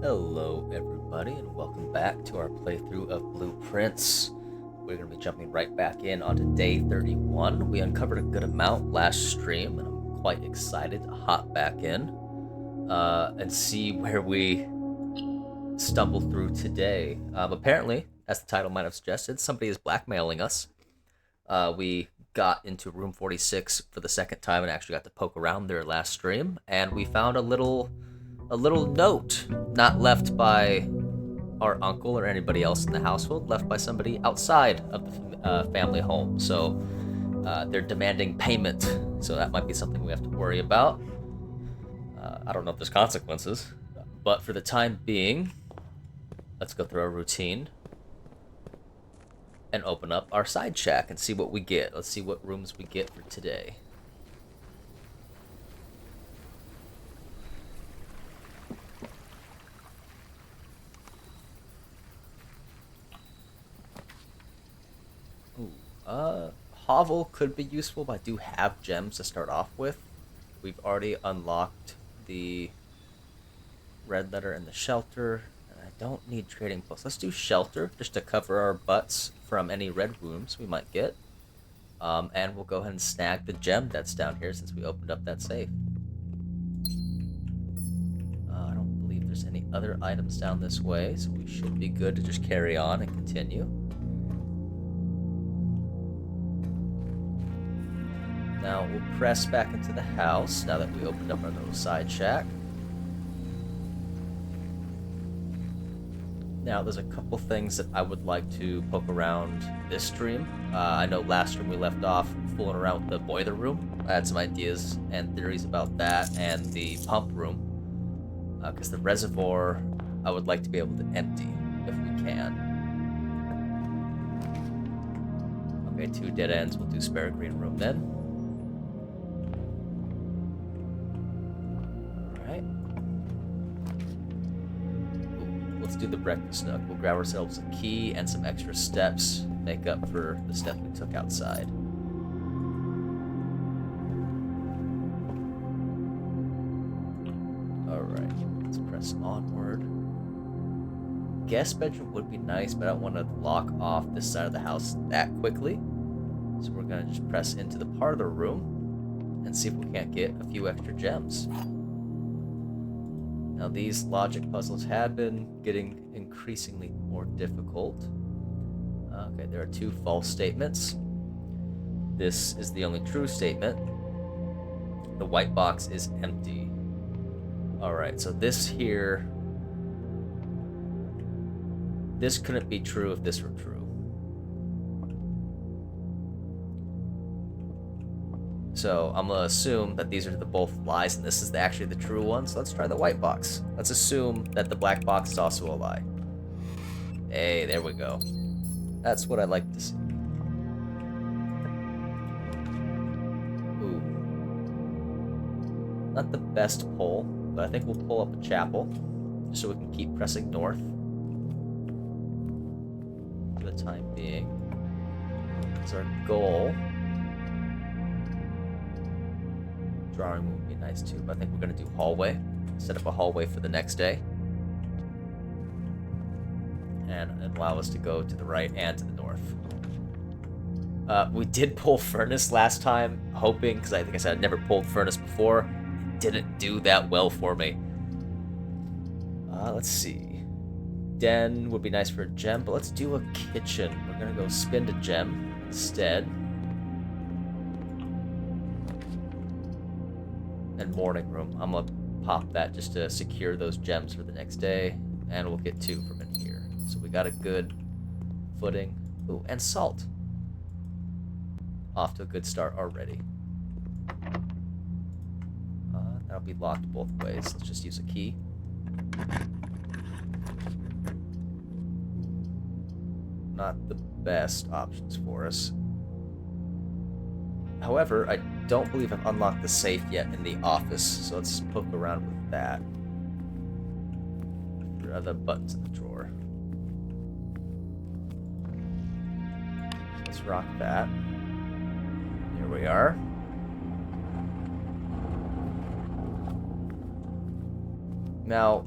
Hello, everybody, and welcome back to our playthrough of Blueprints. We're going to be jumping right back in onto day 31. We uncovered a good amount last stream, and I'm quite excited to hop back in and see where we stumble through today. Apparently, as the title might have suggested, somebody is blackmailing us. We got into room 46 for the second time and actually got to poke around there last stream, and we found a little note, not left by our uncle or anybody else in the household, left by somebody outside of the family home. So they're demanding payment. So that might be something we have to worry about. I don't know if there's consequences, but for the time being, let's go through our routine and open up our side shack and see what we get. Let's see what rooms we get for today. Hovel could be useful, but I do have gems to start off with. We've already unlocked the red letter and the shelter, and I don't need trading posts. Let's do shelter, just to cover our butts from any red wounds we might get. And we'll go ahead and snag the gem that's down here since we opened up that safe. I don't believe there's any other items down this way, so we should be good to just carry on and continue. Now we'll press back into the house now that we opened up our little side shack. Now there's a couple things that I would like to poke around this stream. I know last stream we left off fooling around with the boiler room. I had some ideas and theories about that and the pump room. Because the reservoir I would like to be able to empty if we can. Okay, 2 dead ends. We'll do spare green room then. Let's do the breakfast nook. We'll grab ourselves a key and some extra steps, make up for the steps we took outside. Alright, let's press onward. Guest bedroom would be nice, but I don't want to lock off this side of the house that quickly. So we're going to just press into the parlor room and see if we can't get a few extra gems. Now these logic puzzles have been getting increasingly more difficult. Okay, there are 2 false statements. This is the only true statement. The white box is empty. Alright, so this here... this couldn't be true if this were true. So I'm gonna assume that these are the both lies and this is actually the true one. So let's try the white box. Let's assume that the black box is also a lie. Hey, there we go. That's what I like to see. Ooh. Not the best pull, but I think we'll pull up a chapel just so we can keep pressing north for the time being. That's our goal. Drawing room would be nice too, but I think we're going to do hallway. Set up a hallway for the next day. And allow us to go to the right and to the north. We did pull furnace last time, hoping, because I think I said I'd never pulled furnace before. It didn't do that well for me. Let's see. Den would be nice for a gem, but let's do a kitchen. We're going to go spend a gem instead. And morning room. I'm gonna pop that just to secure those gems for the next day, and we'll get 2 from in here. So we got a good footing. Ooh, and salt. Off to a good start already. That'll be locked both ways. Let's just use a key. Not the best options for us. However, I don't believe I've unlocked the safe yet in the office, so let's poke around with that. There are other buttons in the drawer. Let's rock that. Here we are. Now,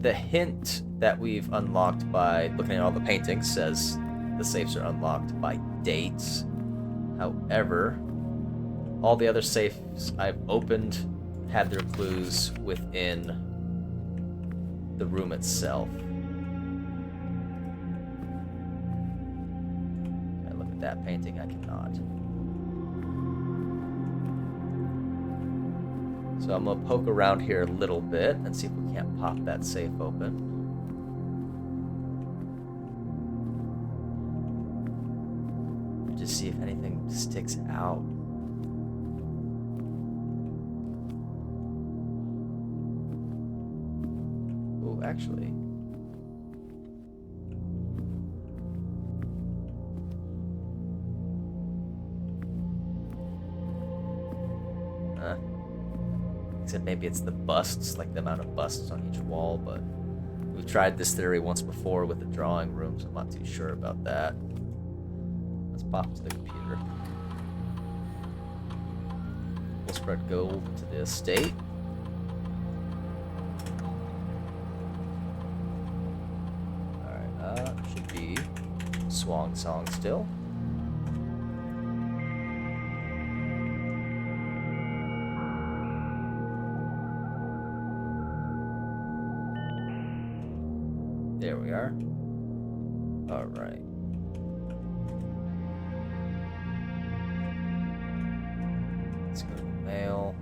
the hint that we've unlocked by looking at all the paintings says the safes are unlocked by dates. However, all the other safes I've opened had their clues within the room itself. I look at that painting, I cannot. So I'm gonna poke around here a little bit and see if we can't pop that safe open. Just see if anything sticks out. Oh, actually. Except maybe it's the busts, like the amount of busts on each wall, but we've tried this theory once before with the drawing room, so I'm not too sure about that. Let's pop to the computer. We'll spread gold to the estate. Alright, should be Swan Song still. There we are. Alright. Let's go to the mail.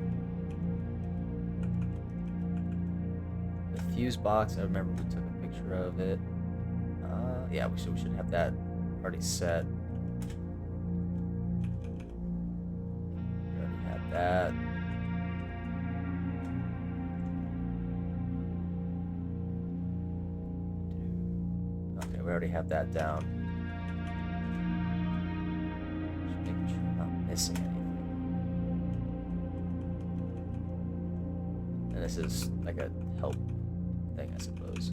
The fuse box, I remember we took a picture of it. Yeah, we should have that already set. We already had that. Okay, we already have that down. Just making sure I'm not missing anything. And this is like a help thing, I suppose.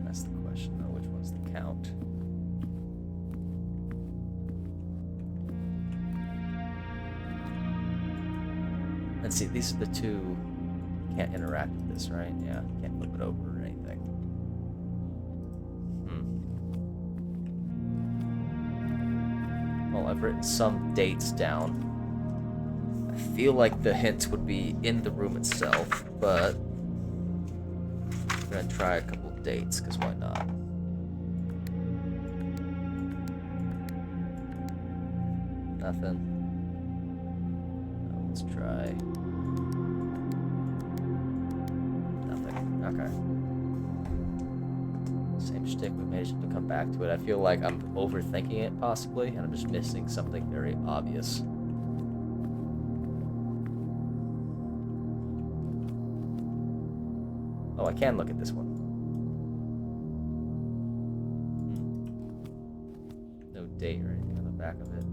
That's the question, though. Which one's the count? Let's see, these are the two. Can't interact with this, right? Yeah, can't flip it over or anything. Well, I've written some dates down. I feel like the hints would be in the room itself, but I'm gonna try a couple of dates, because why not? Nothing. Let's try. Nothing. Okay. Same shtick, we managed to come back to it. I feel like I'm overthinking it, possibly, and I'm just missing something very obvious. Oh, I can look at this one. No date or anything on the back of it.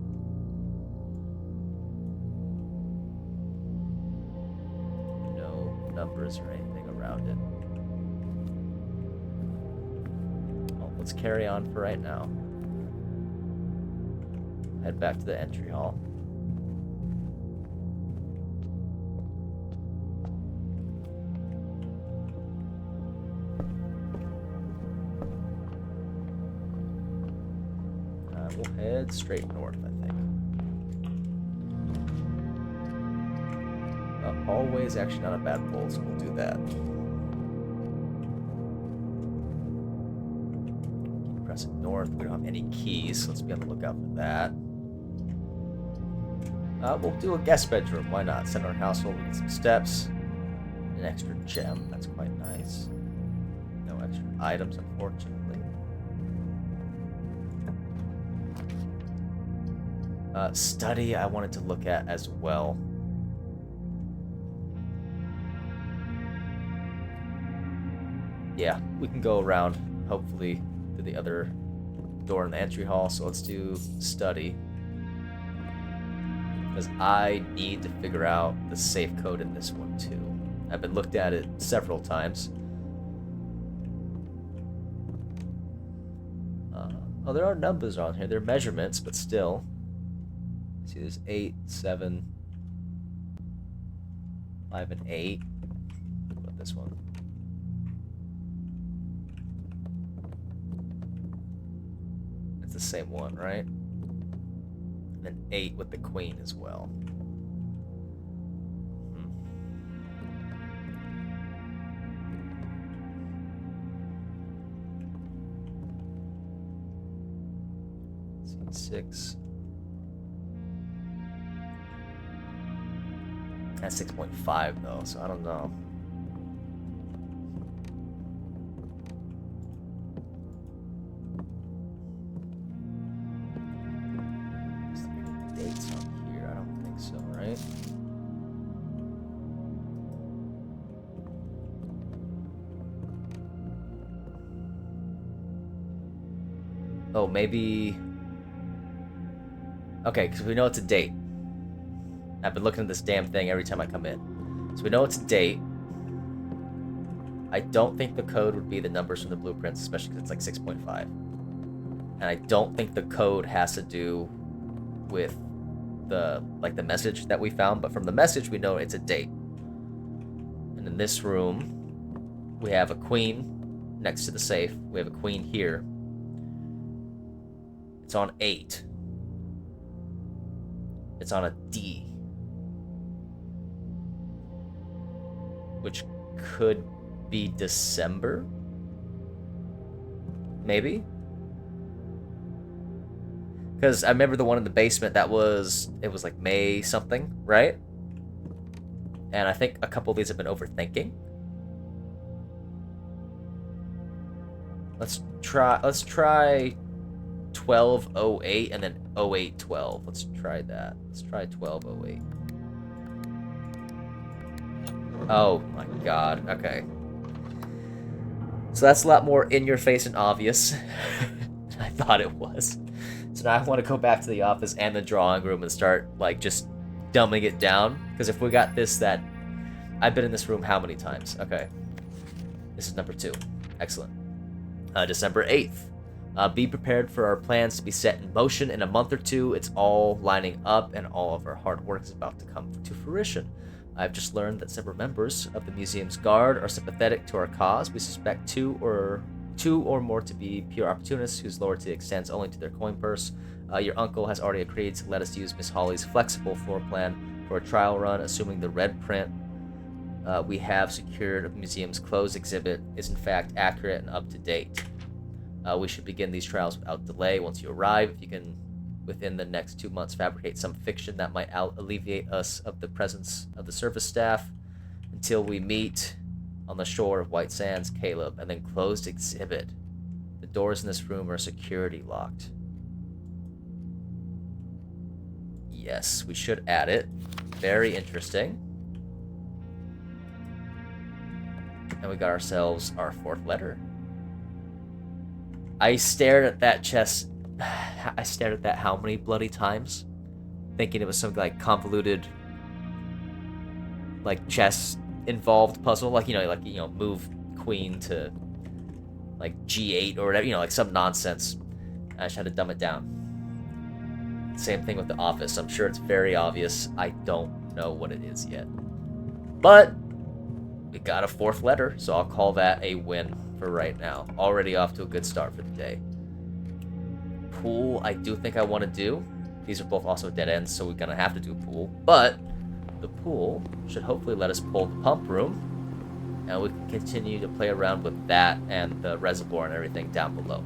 No numbers or anything around it. Well, let's carry on for right now. Head back to the entry hall. We'll head straight north, I think. Hallway is actually not a bad pull, so we'll do that. Keep pressing north. We don't have any keys, so let's be on the lookout for that. We'll do a guest bedroom. Why not? Center household. We get some steps. An extra gem. That's quite nice. No extra items, unfortunately. Study I wanted to look at as well. Yeah, we can go around. Hopefully the other door in the entry hall, so let's do study. Because I need to figure out the safe code in this one too. I've been looked at it several times. Oh, there are numbers on here. They're measurements, but still. See, there's 8, 7, 5, and 8. What about this one? It's the same one, right? And then 8 with the queen as well. 6. That's 6.5 though, so I don't know. Is there any dates on here? I don't think so, right? Oh, maybe... Okay, because we know it's a date. I've been looking at this damn thing every time I come in. So we know it's a date. I don't think the code would be the numbers from the blueprints, especially because it's like 6.5. And I don't think the code has to do with the message that we found, but from the message we know it's a date. And in this room, we have a queen next to the safe. We have a queen here. It's on 8. It's on a D, which could be December, maybe? Because I remember the one in the basement it was like May something, right? And I think a couple of these have been overthinking. Let's try 1208 and then 0812. Let's try that. Let's try 1208. Oh my god. Okay. So that's a lot more in your face and obvious than I thought it was. So now I want to go back to the office and the drawing room and start like just dumbing it down. Because if we got this, that I've been in this room how many times? Okay. This is number 2. Excellent. December 8th. Be prepared for our plans to be set in motion in a month or 2. It's all lining up, and all of our hard work is about to come to fruition. I've just learned that several members of the museum's guard are sympathetic to our cause. We suspect two or more to be pure opportunists whose loyalty extends only to their coin purse. Your uncle has already agreed to let us use Miss Holly's flexible floor plan for a trial run, assuming the red print we have secured of the museum's closed exhibit is in fact accurate and up to date. We should begin these trials without delay once you arrive. If you can, within the next 2 months, fabricate some fiction that might alleviate us of the presence of the service staff until we meet on the shore of White Sands, Caleb, and then closed exhibit. The doors in this room are security locked. Yes, we should add it. Very interesting. And we got ourselves our 4th letter. I stared at that chest. I stared at that how many bloody times? Thinking it was some like convoluted, like chess involved puzzle. Like, move queen to like G8 or whatever, like some nonsense. I just had to dumb it down. Same thing with the office. I'm sure it's very obvious. I don't know what it is yet. But we got a 4th letter, so I'll call that a win for right now. Already off to a good start for the day. Pool, I do think I want to do. These are both also dead ends, so we're going to have to do pool. But the pool should hopefully let us pull the pump room, and we can continue to play around with that and the reservoir and everything down below.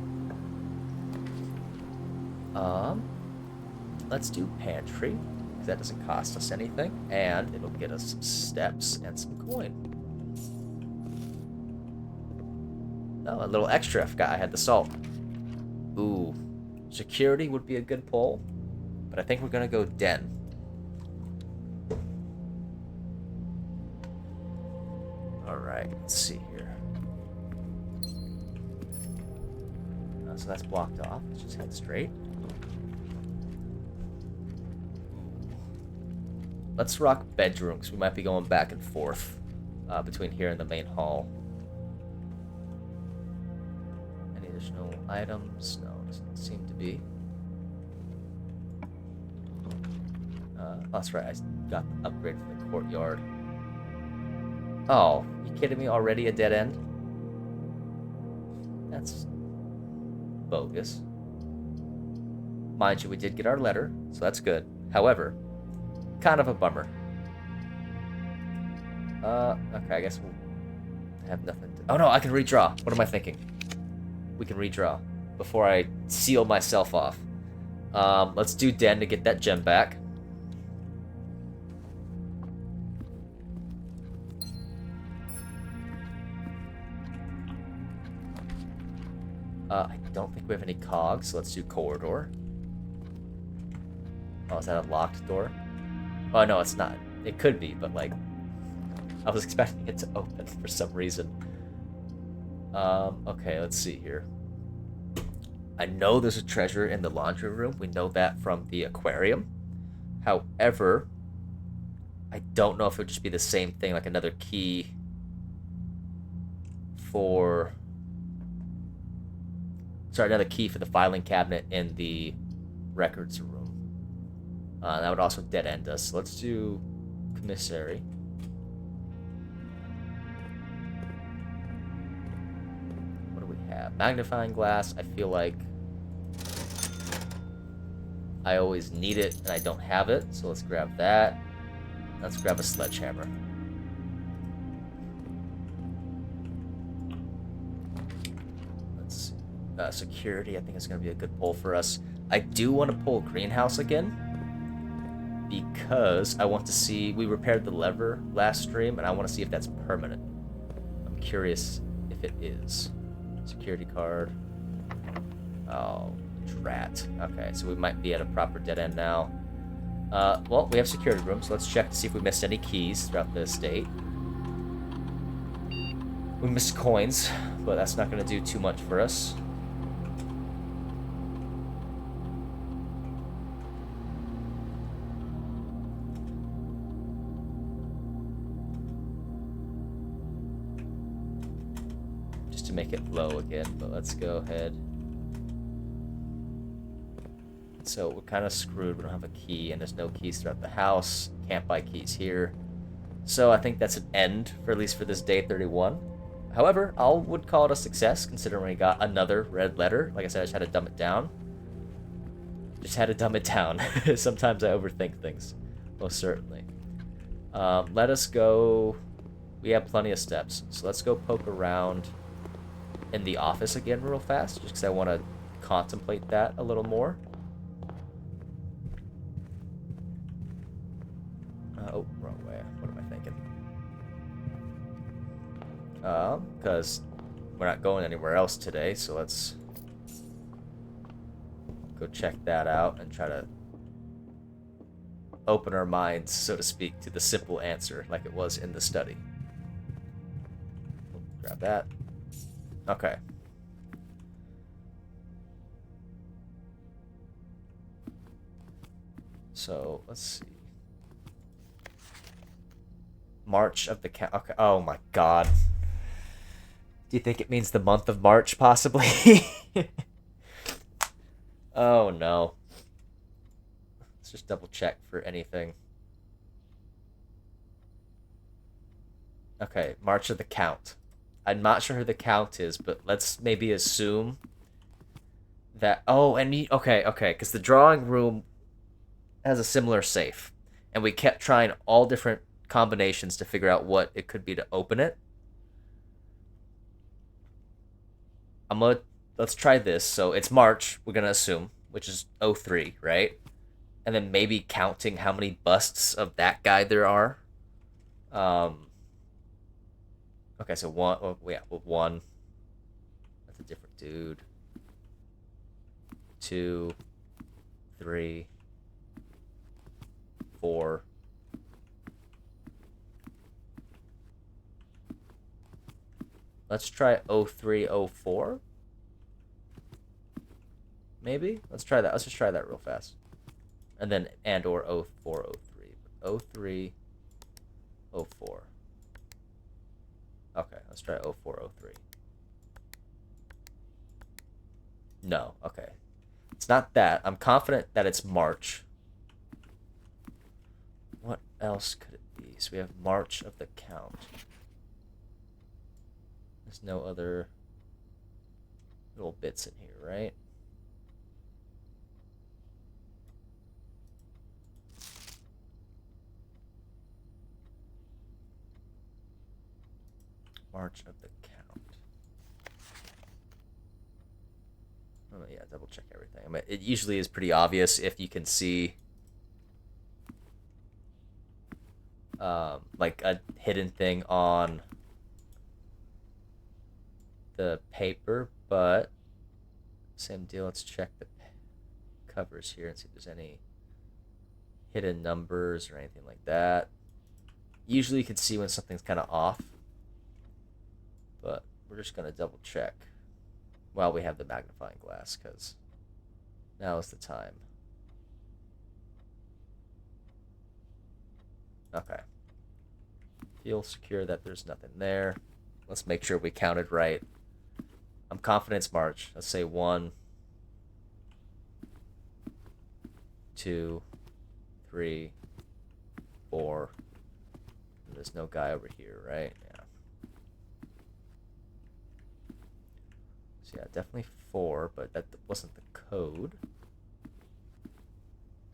Let's do pantry, because that doesn't cost us anything, and it'll get us some steps and some coin. Oh, a little extra. I forgot I had the salt. Ooh. Security would be a good pull, but I think we're going to go den. Alright, let's see here. So that's blocked off. Let's just head straight. Let's rock bedrooms. We might be going back and forth between here and the main hall. Any additional items? No, doesn't seem to be. That's right. I got the upgrade for the courtyard. Oh, you kidding me? Already a dead end? That's bogus. Mind you, we did get our letter, so that's good. However, kind of a bummer. Okay, I guess we'll have nothing to... Oh no, I can redraw. What am I thinking? We can redraw before I seal myself off. Let's do Den to get that gem back. I don't think we have any cogs, so let's do corridor. Oh, is that a locked door? Oh, no, it's not. It could be, but, like, I was expecting it to open for some reason. Okay, let's see here. I know there's a treasure in the laundry room. We know that from the aquarium. However, I don't know if it would just be the same thing, like another key for... Sorry, another key for the filing cabinet in the records room. That would also dead end us. So let's do commissary. What do we have? Magnifying glass. I feel like I always need it and I don't have it. So let's grab that. Let's grab a sledgehammer. Security, I think it's going to be a good pull for us. I do want to pull greenhouse again because I want to see, we repaired the lever last stream and I want to see if that's permanent. I'm curious if it is. Security card. Oh, drat. Okay, so we might be at a proper dead end now. Well, we have security room, so let's check to see if we missed any keys throughout the estate. We missed coins, but that's not going to do too much for us. To make it low again, but let's go ahead. So we're kind of screwed. We don't have a key, and there's no keys throughout the house. Can't buy keys here. So I think that's an end, for at least for this day 31. However, I would call it a success, considering we got another red letter. Like I said, I just had to dumb it down. Sometimes I overthink things. Most certainly. Let us go... We have plenty of steps, so let's go poke around in the office again real fast, just because I want to contemplate that a little more. Oh, wrong way. What am I thinking? Because we're not going anywhere else today, so let's go check that out and try to open our minds, so to speak, to the simple answer like it was in the study. Grab that. Okay. So, let's see. March of the count. Okay. Oh my god. Do you think it means the month of March, possibly? Oh no. Let's just double check for anything. Okay, March of the Count. I'm not sure who the Count is, but let's maybe assume that... Oh, and okay, because the drawing room has a similar safe. And we kept trying all different combinations to figure out what it could be to open it. Let's try this. So it's March, we're going to assume, which is 03, right? And then maybe counting how many busts of that guy there are. Okay, so one. Oh, yeah, well, one. That's a different dude. 2, 3, 4. Let's try 03, 04. maybe? Let's try that. Let's just try that real fast. And then and or 0403. 0304. Okay, let's try 0403. No, okay. It's not that. I'm confident that it's March. What else could it be? So we have March of the count. There's no other little bits in here, right? March of the count. Oh yeah, double check everything. I mean, it usually is pretty obvious if you can see like a hidden thing on the paper, but same deal. Let's check the covers here and see if there's any hidden numbers or anything like that. Usually you can see when something's kind of off, but we're just going to double check while we have the magnifying glass, because now is the time. Okay. Feel secure that there's nothing there. Let's make sure we counted right. I'm confident it's March. Let's say 1, 2, 3, 4. And there's no guy over here, right? Yeah. So yeah, definitely 4, but that wasn't the code.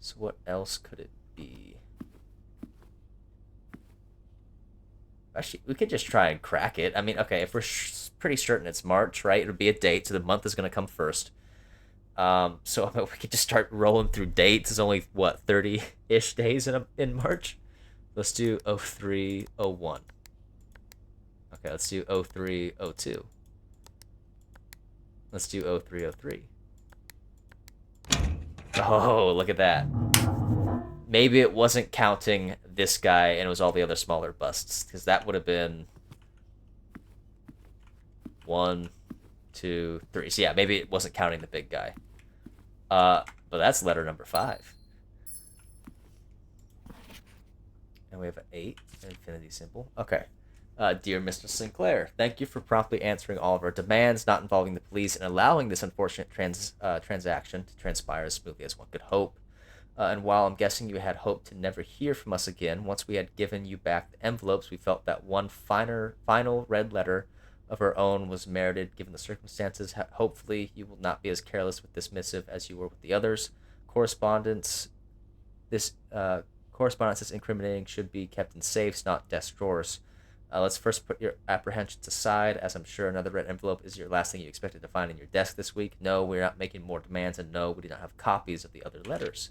So what else could it be? Actually, we could just try and crack it. I mean, okay, if we're pretty certain it's March, right? It'll be a date, so the month is going to come first. So we could just start rolling through dates. There's only, what, 30-ish days in March? Let's do 0301. Okay, let's do 0302. Let's do 0303. Oh, look at that. Maybe it wasn't counting this guy and it was all the other smaller busts, because that would have been 1, 2, 3. So yeah, maybe it wasn't counting the big guy. But that's letter number 5. And we have an 8, an infinity symbol. Okay. Dear Mr. Sinclair, thank you for promptly answering all of our demands, not involving the police, and allowing this unfortunate transaction to transpire as smoothly as one could hope. And while I'm guessing you had hoped to never hear from us again, once we had given you back the envelopes, we felt that one final red letter of our own was merited given the circumstances. Hopefully, you will not be as careless with this missive as you were with the others. Correspondence this incriminating should be kept in safes, not desk drawers. Let's first put your apprehensions aside, as I'm sure another red envelope is your last thing you expected to find in your desk this week. No, we're not making more demands, and no, we do not have copies of the other letters.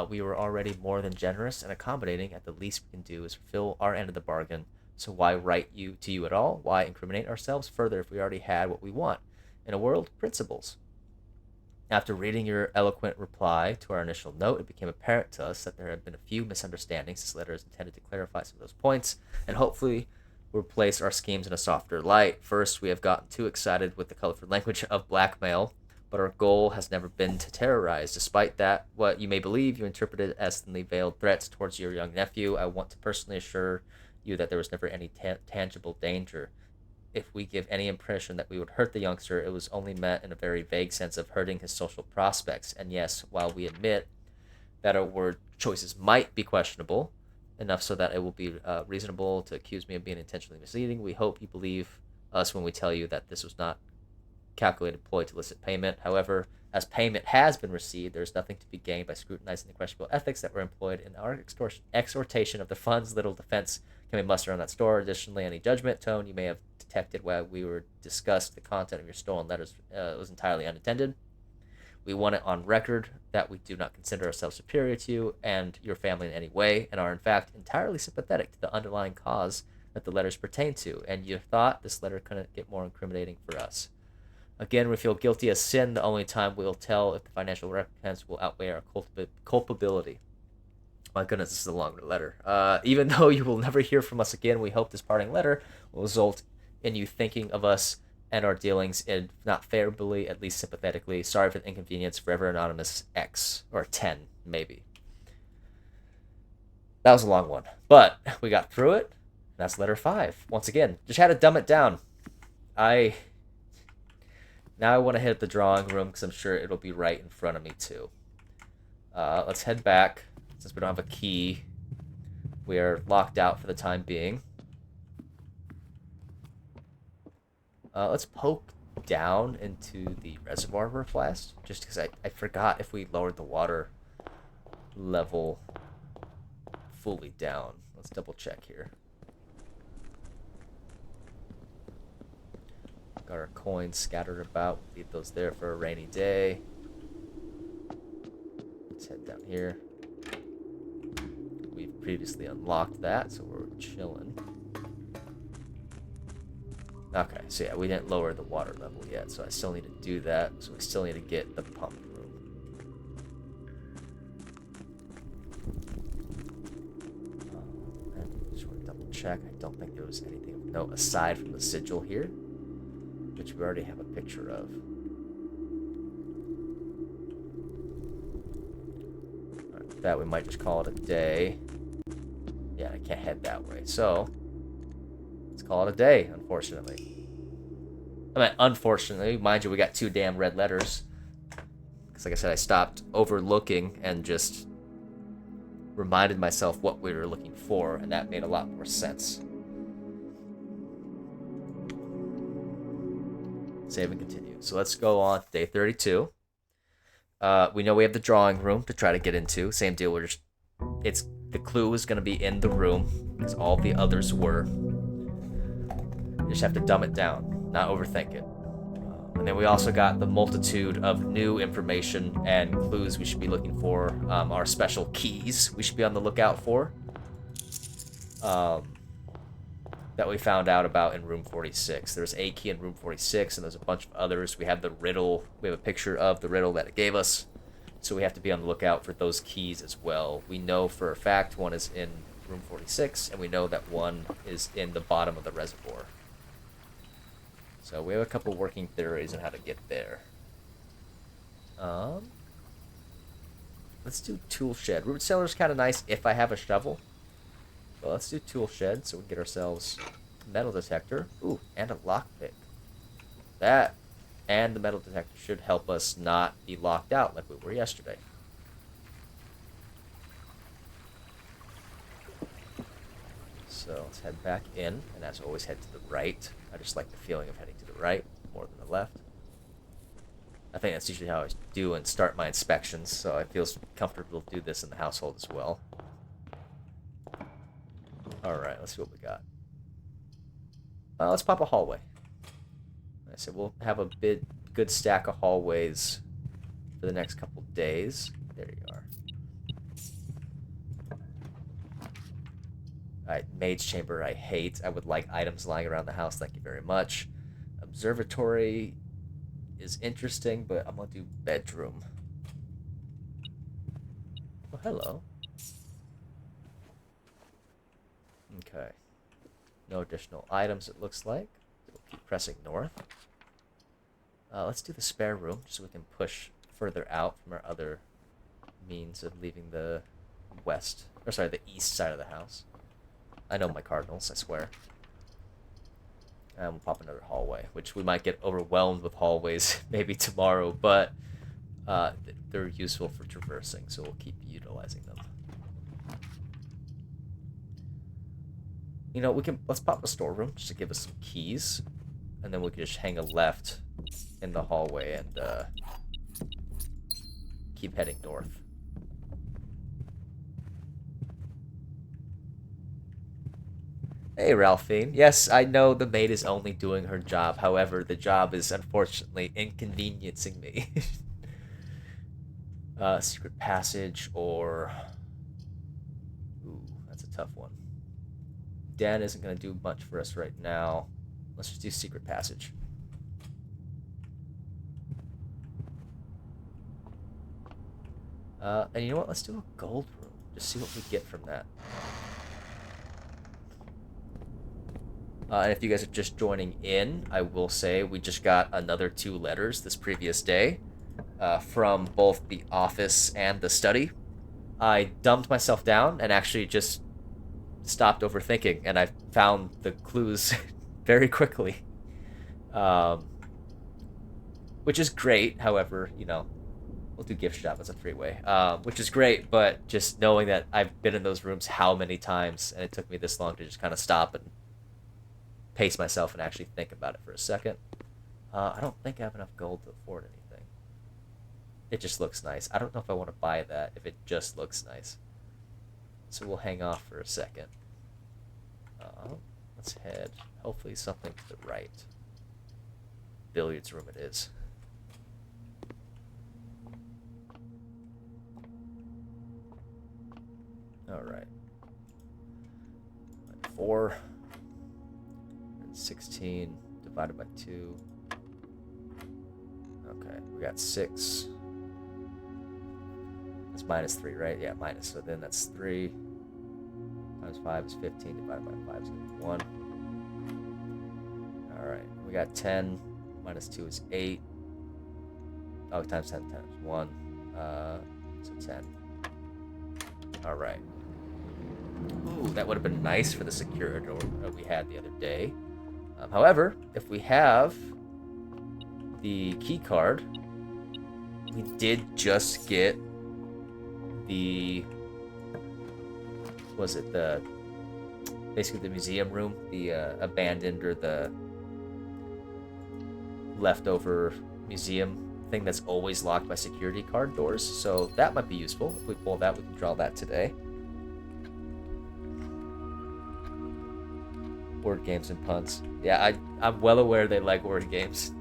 We were already more than generous and accommodating. At the least we can do is fulfill our end of the bargain. So why write to you at all? Why incriminate ourselves further if we already had what we want? In a world of principles. After reading your eloquent reply to our initial note, it became apparent to us that there had been a few misunderstandings. This letter is intended to clarify some of those points, and hopefully we'll place our schemes in a softer light. First, we have gotten too excited with the colorful language of blackmail, but our goal has never been to terrorize. Despite that, what you may believe you interpreted as thinly veiled threats towards your young nephew, I want to personally assure you that there was never any tangible danger. If we give any impression that we would hurt the youngster, it was only meant in a very vague sense of hurting his social prospects. And yes, while we admit that our word choices might be questionable, enough so that it will be reasonable to accuse me of being intentionally misleading, we hope you believe us when we tell you that this was not calculated ploy to elicit payment. However, as payment has been received, there is nothing to be gained by scrutinizing the questionable ethics that were employed in our exhortation of the funds. Little defense can be mustered on that score. Additionally, any judgment tone you may have detected while we were discussed the content of your stolen letters was entirely unintended. We want it on record that we do not consider ourselves superior to you and your family in any way, and are in fact entirely sympathetic to the underlying cause that the letters pertain to, and you thought this letter couldn't get more incriminating for us. Again, we feel guilty as sin. The only time we'll tell if the financial recompense will outweigh our culpability. My goodness, this is a longer letter. Even though you will never hear from us again, we hope this parting letter will result in you thinking of us and our dealings, if not favorably, at least sympathetically. Sorry for the inconvenience. Forever Anonymous X. Or 10, maybe. That was a long one. But we got through it. That's letter 5. Once again, just had to dumb it down. Now I want to hit the drawing room because I'm sure it'll be right in front of me too. Let's head back. Since we don't have a key, we are locked out for the time being. Let's poke down into the reservoir request, just because I forgot if we lowered the water level fully down. Let's double check here. Got our coins scattered about. Leave those there for a rainy day. Let's head down here. We've previously unlocked that, so we're chilling. Okay, so yeah, we didn't lower the water level yet, so I still need to do that. So we still need to get the pump room. And just want to double check. I don't think there was anything of note aside from the sigil here, which we already have a picture of. Alright, with that, we might just call it a day. Yeah, I can't head that way, so let's call it a day, unfortunately. I mean, unfortunately, mind you, we got 2 damn red letters. Because like I said, I stopped overlooking and just reminded myself what we were looking for, and that made a lot more sense. Save and continue. So let's go on to day 32. We know we have the drawing room to try to get into. Same deal. The clue is going to be in the room, because all the others were. You just have to dumb it down, not overthink it. And then we also got the multitude of new information and clues we should be looking for. Our special keys we should be on the lookout for. That we found out about in room 46. There's a key in room 46, and there's a bunch of others. We have the riddle. We have a picture of the riddle that it gave us. So we have to be on the lookout for those keys as well. We know for a fact one is in room 46, and we know that one is in the bottom of the reservoir. So we have a couple working theories on how to get there. Let's do tool shed. Root cellar's kind of nice if I have a shovel. But let's do tool shed so we can get ourselves a metal detector. Ooh, and a lockpick. That and the metal detector should help us not be locked out like we were yesterday. So let's head back in, and as always, head to the right. I just like the feeling of heading to the right more than the left. I think that's usually how I do and start my inspections, so it feels comfortable to do this in the household as well. Alright, let's see what we got. Let's pop a hallway. I said we'll have a good stack of hallways for the next couple days. There you are. Alright, Maid's Chamber I hate. I would like items lying around the house, thank you very much. Observatory is interesting, but I'm gonna do bedroom. Oh, hello. Okay. No additional items, it looks like. We'll keep pressing north. Let's do the spare room, just so we can push further out from our other means of leaving the the east side of the house. I know my cardinals, I swear. And we'll pop another hallway, which we might get overwhelmed with hallways maybe tomorrow, but they're useful for traversing, so we'll keep utilizing them. You know, let's pop a storeroom just to give us some keys, and then we can just hang a left in the hallway and keep heading north. Hey, Ralphine. Yes, I know the maid is only doing her job. However, the job is unfortunately inconveniencing me. Secret passage or... Ooh, that's a tough one. Dan isn't going to do much for us right now. Let's just do secret passage. And you know what? Let's do a gold room. Just see what we get from that. And if you guys are just joining in, I will say we just got another 2 letters this previous day from both the office and the study. I dumbed myself down and actually just stopped overthinking, and I found the clues very quickly. Um, which is great. However, we'll do gift shop as a 3-way, which is great. But just knowing that I've been in those rooms how many times, and it took me this long to just kind of stop and pace myself and actually think about it for a second. I don't think I have enough gold to afford anything. It just looks nice. I don't know if I want to buy that if it just looks nice. So we'll hang off for a second. Let's head. Hopefully something to the right. Billiards room it is. Alright. 4 and 16 divided by 2. Okay, we got 6. That's minus 3, right? Yeah, minus. So then that's 3 times 5 is 15 divided by 5 is 1. Alright, we got 10 minus 2 is 8. Oh, times 10 times 1. So 10. Alright. Ooh, that would have been nice for the secure door we had the other day. However, if we have the key card, we did just get the... Was it the... Basically the museum room, the abandoned or the leftover museum thing that's always locked by security card doors. So that might be useful. If we pull that, we can draw that today. Word games and puns. Yeah, I'm well aware they like word games.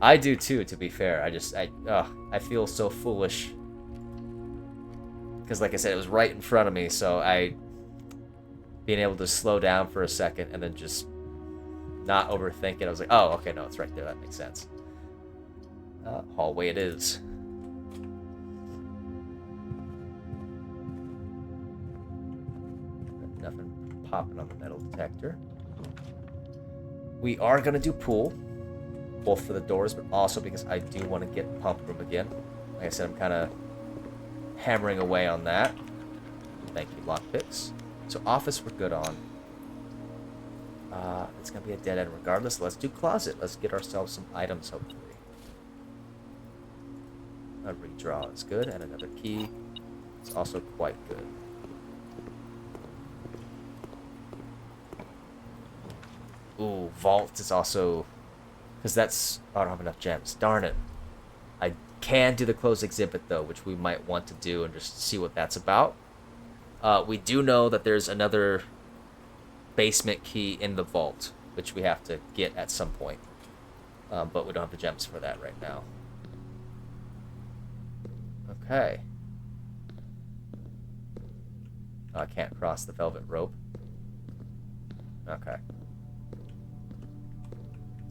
I do too, to be fair. I feel so foolish. Because like I said, it was right in front of me, so being able to slow down for a second and then just not overthink it, I was like, oh, okay, no, it's right there, that makes sense. Hallway it is. Nothing popping on the metal detector. We are going to do pool, both for the doors, but also because I do want to get pump room again. Like I said, I'm kind of hammering away on that. Thank you, lockpicks. So office we're good on. It's going to be a dead end regardless. Let's do closet. Let's get ourselves some items, hopefully. A redraw is good, and another key. It's also quite good. Ooh, vault is also... Because that's... Oh, I don't have enough gems. Darn it. I can do the closed exhibit, though, which we might want to do and just see what that's about. We do know that there's another basement key in the vault, which we have to get at some point. But we don't have the gems for that right now. Okay. Oh, I can't cross the velvet rope. Okay.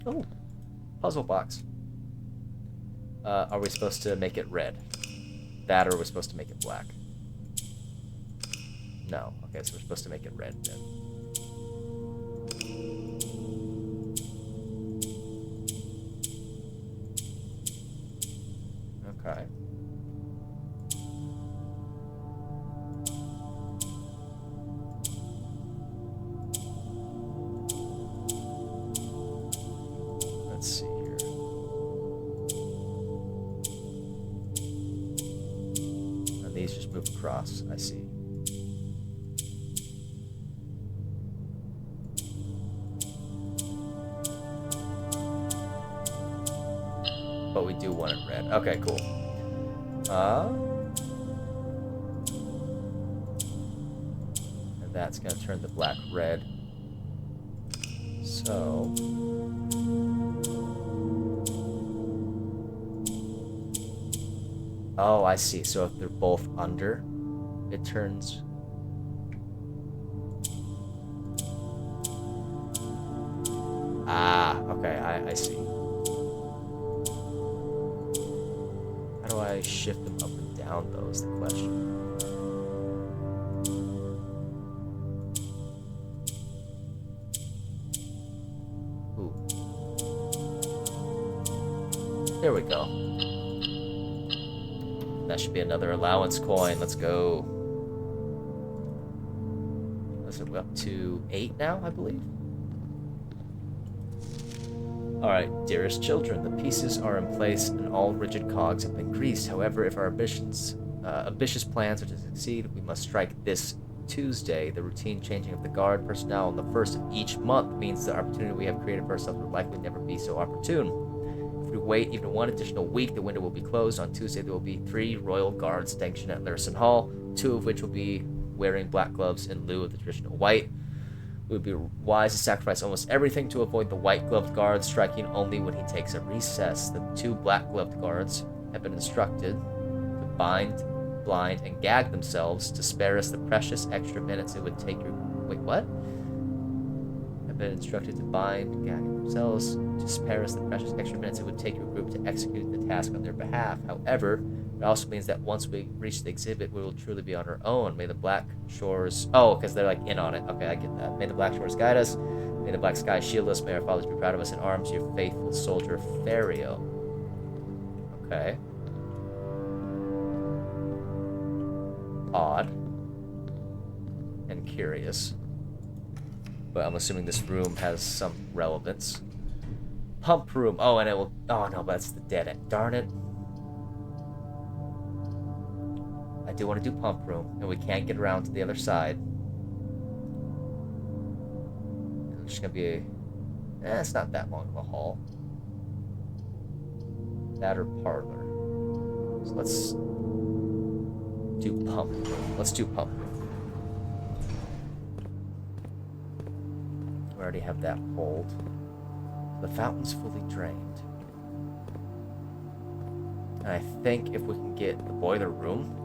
Oh, puzzle box. Are we supposed to make it red? That, or are we supposed to make it black? No. Okay, so we're supposed to make it red then. Okay. Let's see here. And these just move across. I see. But we do want it red. Okay, cool. And that's gonna turn the black red. So... Oh, I see. So if they're both under, it turns... Ah, okay, I see. How do I shift them up and down, though, is the question. There we go. That should be another allowance coin. Let's go. Is it up to 8 now, I believe? Alright, dearest children, the pieces are in place and all rigid cogs have been greased. However, if our ambitious plans are to succeed, we must strike this Tuesday. The routine changing of the guard personnel on the first of each month means the opportunity we have created for ourselves will likely never be so opportune. If we wait even one additional week, the window will be closed. On Tuesday, there will be 3 royal guards stationed at Larison Hall, 2 of which will be wearing black gloves in lieu of the traditional white. It would be wise to sacrifice almost everything to avoid the white-gloved guard striking only when he takes a recess. The 2 black-gloved guards have been instructed to bind, blind, and gag themselves to spare us the precious extra minutes it would take your... Wait, what? Have been instructed to bind, gag themselves to spare us the precious extra minutes it would take your group to execute the task on their behalf. However, it also means that once we reach the exhibit, we will truly be on our own. May the Black Shores... Oh, because they're, like, in on it. Okay, I get that. May the Black Shores guide us. May the Black Sky shield us. May our fathers be proud of us in arms. Your faithful soldier, Fario. Okay. Odd. And curious. But I'm assuming this room has some relevance. Pump room. Oh, and it will... Oh, no, but that's the dead end. Darn it. I do want to do pump room, and we can't get around to the other side. It's just gonna be a... it's not that long of a haul. That or parlor. So let's do pump room. Let's do pump room. We already have that pulled. The fountain's fully drained. And I think if we can get the boiler room,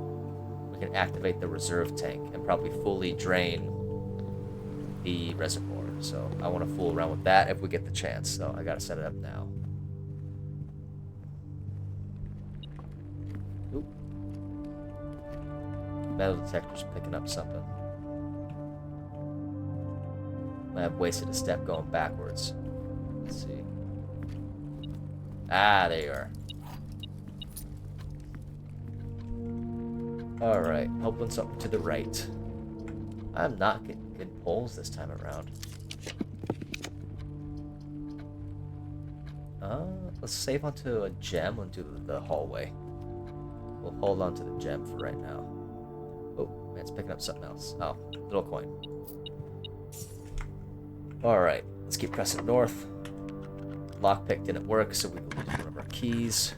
we can activate the reserve tank and probably fully drain the reservoir. So I want to fool around with that if we get the chance. So I gotta set it up now. Oop. Metal detector's picking up something. I have wasted a step going backwards. Let's see. Ah, there you are. Alright, hoping something to the right. I'm not getting good pulls this time around. Let's save onto a gem onto the hallway. We'll hold on to the gem for right now. Oh, man, it's picking up something else. Oh, little coin. Alright, let's keep pressing north. Lockpick didn't work, so we can lose one of our keys.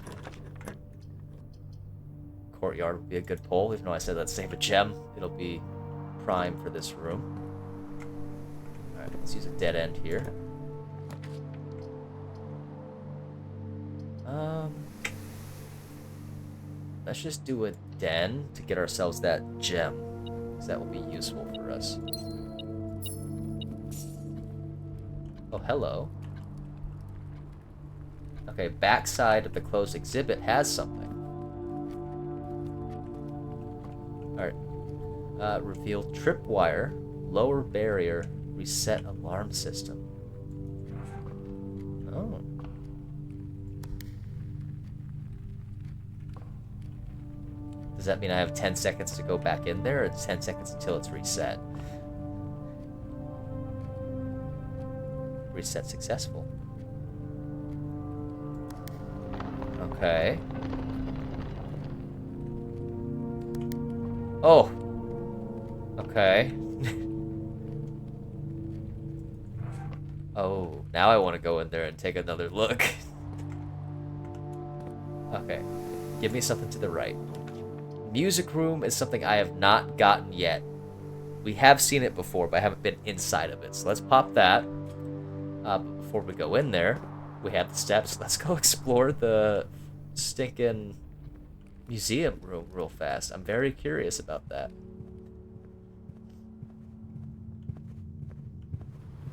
Courtyard would be a good pull, even though I said let's save a gem. It'll be prime for this room. Alright, let's use a dead end here. Let's just do a den to get ourselves that gem, because that will be useful for us. Oh, hello. Okay, backside of the closed exhibit has something. Alright. Reveal tripwire, lower barrier, reset alarm system. Oh. Does that mean I have 10 seconds to go back in there, or it's 10 seconds until it's reset? Reset successful. Okay. Oh. Okay. Oh, now I want to go in there and take another look. Okay. Give me something to the right. Music room is something I have not gotten yet. We have seen it before, but I haven't been inside of it. So let's pop that. But before we go in there, we have the steps. Let's go explore the stinking museum room real fast. I'm very curious about that.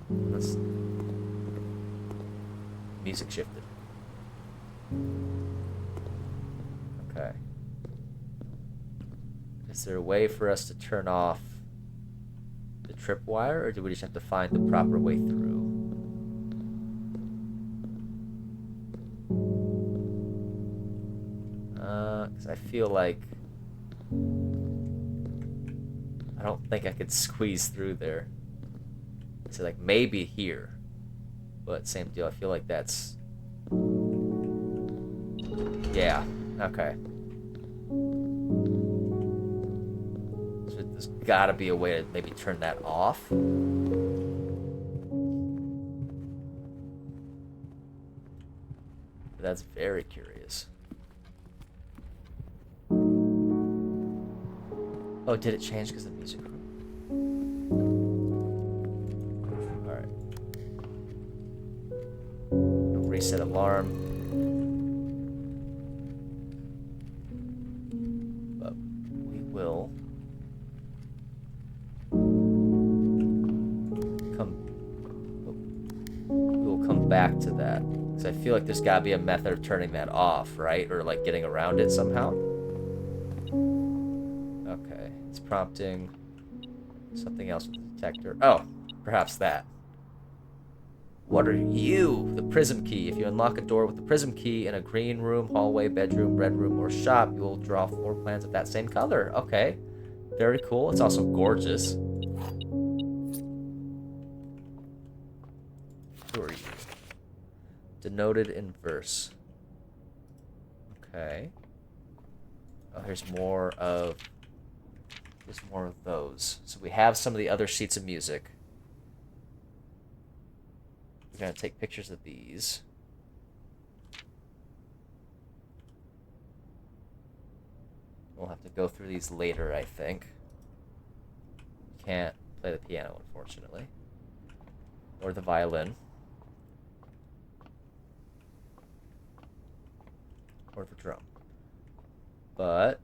Let's... Music shifted. Okay. Is there a way for us to turn off the tripwire, or do we just have to find the proper way through? Because I feel like I don't think I could squeeze through there. So like maybe here, but same deal. I feel like that's yeah. Okay. So there's got to be a way to maybe turn that off. That's very curious. Oh, did it change because of the music? Alright. Reset alarm. But we will come back to that. Because I feel like there's gotta be a method of turning that off, right? Or like getting around it somehow. Okay, it's prompting something else with the detector. Oh, perhaps that. What are you? The prism key. If you unlock a door with the prism key in a green room, hallway, bedroom, red room, or shop, you will draw floor plans of that same color. Okay. Very cool. It's also gorgeous. Who are you? Denoted in verse. Okay. Oh, here's more of those. So we have some of the other sheets of music. We're gonna take pictures of these. We'll have to go through these later, I think. Can't play the piano, unfortunately. Or the violin. Or the drum. But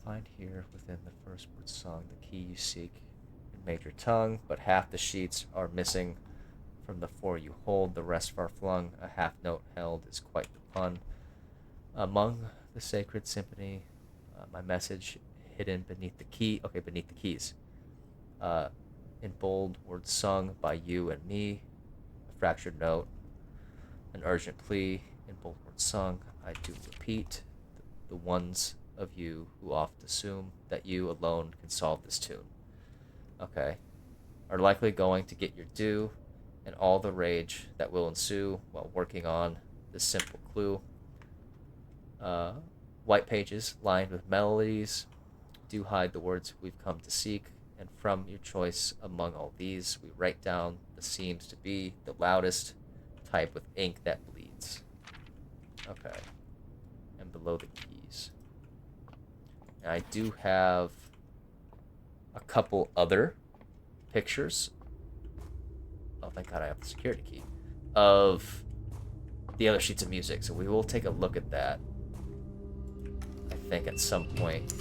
find here within the first word song the key you seek in major tongue, but half the sheets are missing from the four you hold, the rest far flung. A half note held is quite the pun. Among the sacred symphony, my message hidden beneath the key. Okay, beneath the keys. In bold words sung by you and me, a fractured note, an urgent plea. In bold words sung, I do repeat, the ones of you who oft assume that you alone can solve this tune. Okay. Are likely going to get your due and all the rage that will ensue while working on this simple clue. White pages lined with melodies do hide the words we've come to seek, and from your choice among all these, we write down the seems to be the loudest, type with ink that bleeds. Okay. And below the keys. And I do have a couple other pictures. Oh, thank God I have the security key. Of the other sheets of music. So we will take a look at that. I think at some point.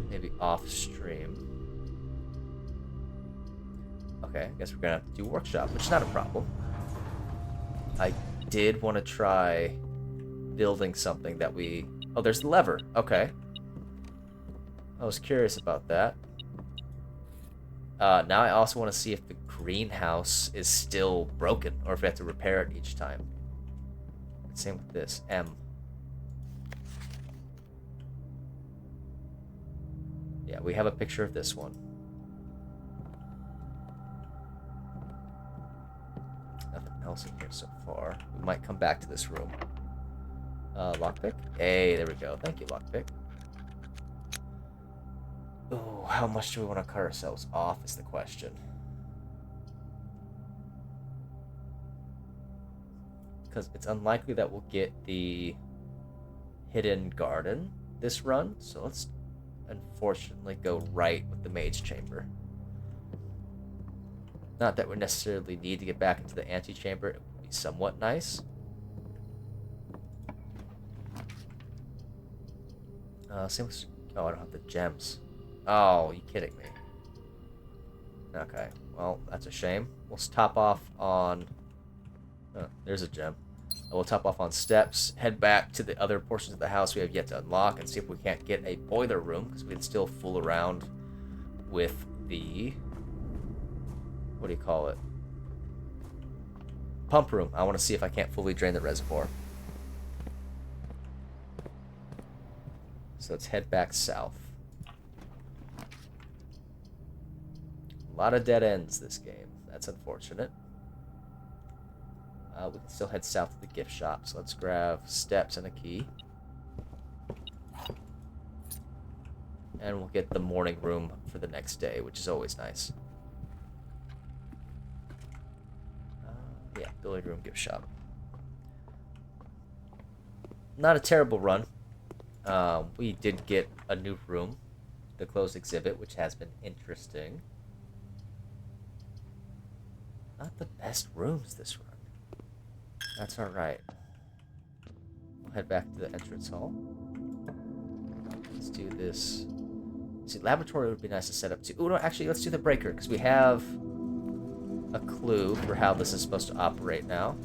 Maybe off stream. Okay, I guess we're gonna have to do workshop, which is not a problem. I did want to try building something that we... Oh, there's the lever. Okay. I was curious about that. Now I also want to see if the greenhouse is still broken, or if we have to repair it each time. Same with this. M. Yeah, we have a picture of this one. Nothing else in here so far. We might come back to this room. Lockpick? Hey, there we go. Thank you, lockpick. Oh, how much do we want to cut ourselves off is the question. Because it's unlikely that we'll get the hidden garden this run, so let's unfortunately go right with the mage chamber. Not that we necessarily need to get back into the antechamber. It would be somewhat nice. Same with... Oh, I don't have the gems. Oh, you kidding me? Okay, well, that's a shame. We'll top off on... Oh, there's a gem. We'll top off on steps, head back to the other portions of the house we have yet to unlock, and see if we can't get a boiler room, because we can still fool around with the... What do you call it? Pump room. I want to see if I can't fully drain the reservoir. So let's head back south. A lot of dead ends this game. That's unfortunate. We can still head south to the gift shop. So let's grab steps and a key. And we'll get the morning room for the next day, which is always nice. Yeah, billiard room, gift shop. Not a terrible run. We did get a new room, the closed exhibit, which has been interesting. Not the best rooms this run. That's alright. We'll head back to the entrance hall. Let's do this. See, laboratory would be nice to set up too. Oh, no, actually, let's do the breaker, because we have a clue for how this is supposed to operate now.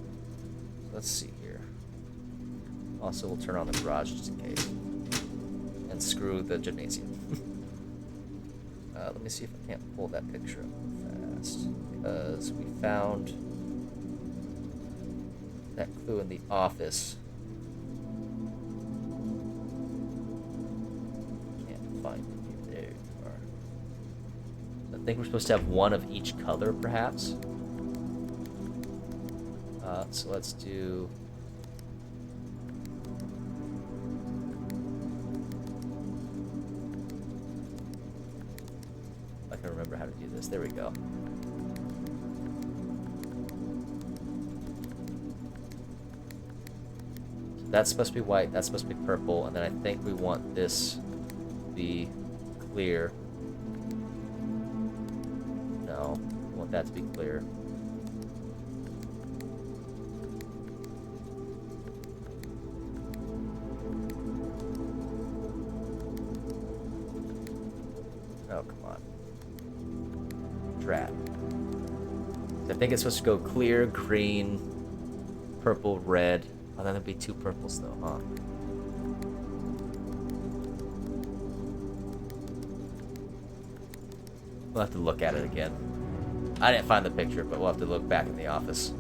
Let's see here. Also, we'll turn on the garage just in case. And screw the gymnasium. Let me see if I can't pull that picture up fast. Because we found that clue in the office. Can't find it. There you are. I think we're supposed to have one of each color, perhaps. So let's do... I can remember how to do this. There we go. So that's supposed to be white, that's supposed to be purple, and then I think we want this to be clear. No, we want that to be clear. Oh, come on. Drat. I think it's supposed to go clear, green, purple, red. Oh, then there'd be two purples though, huh? We'll have to look at it again. I didn't find the picture, but we'll have to look back in the office.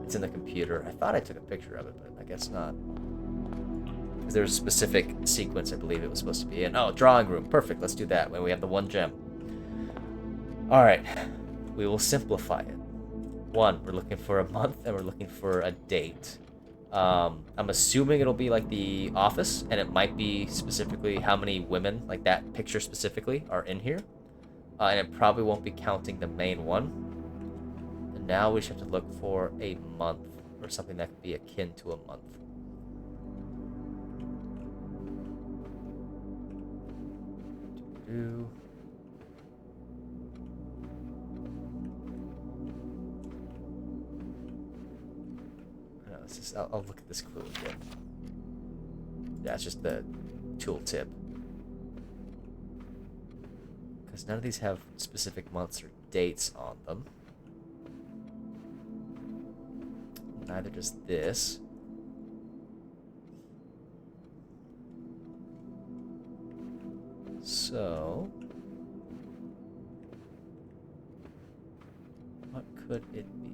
It's in the computer. I thought I took a picture of it, but I guess not. Because there's a specific sequence I believe it was supposed to be in. Oh, drawing room. Perfect. Let's do that when we have the one gem. Alright. We will simplify it. One, we're looking for a month, and we're looking for a date. I'm assuming it'll be like the office, and it might be specifically how many women, like that picture specifically, are in here. And it probably won't be counting the main one. And now we should have to look for a month, or something that could be akin to a month. I'll look at this clue again. Yeah, it's just the tooltip. Because none of these have specific months or dates on them. Neither does this. So... what could it be?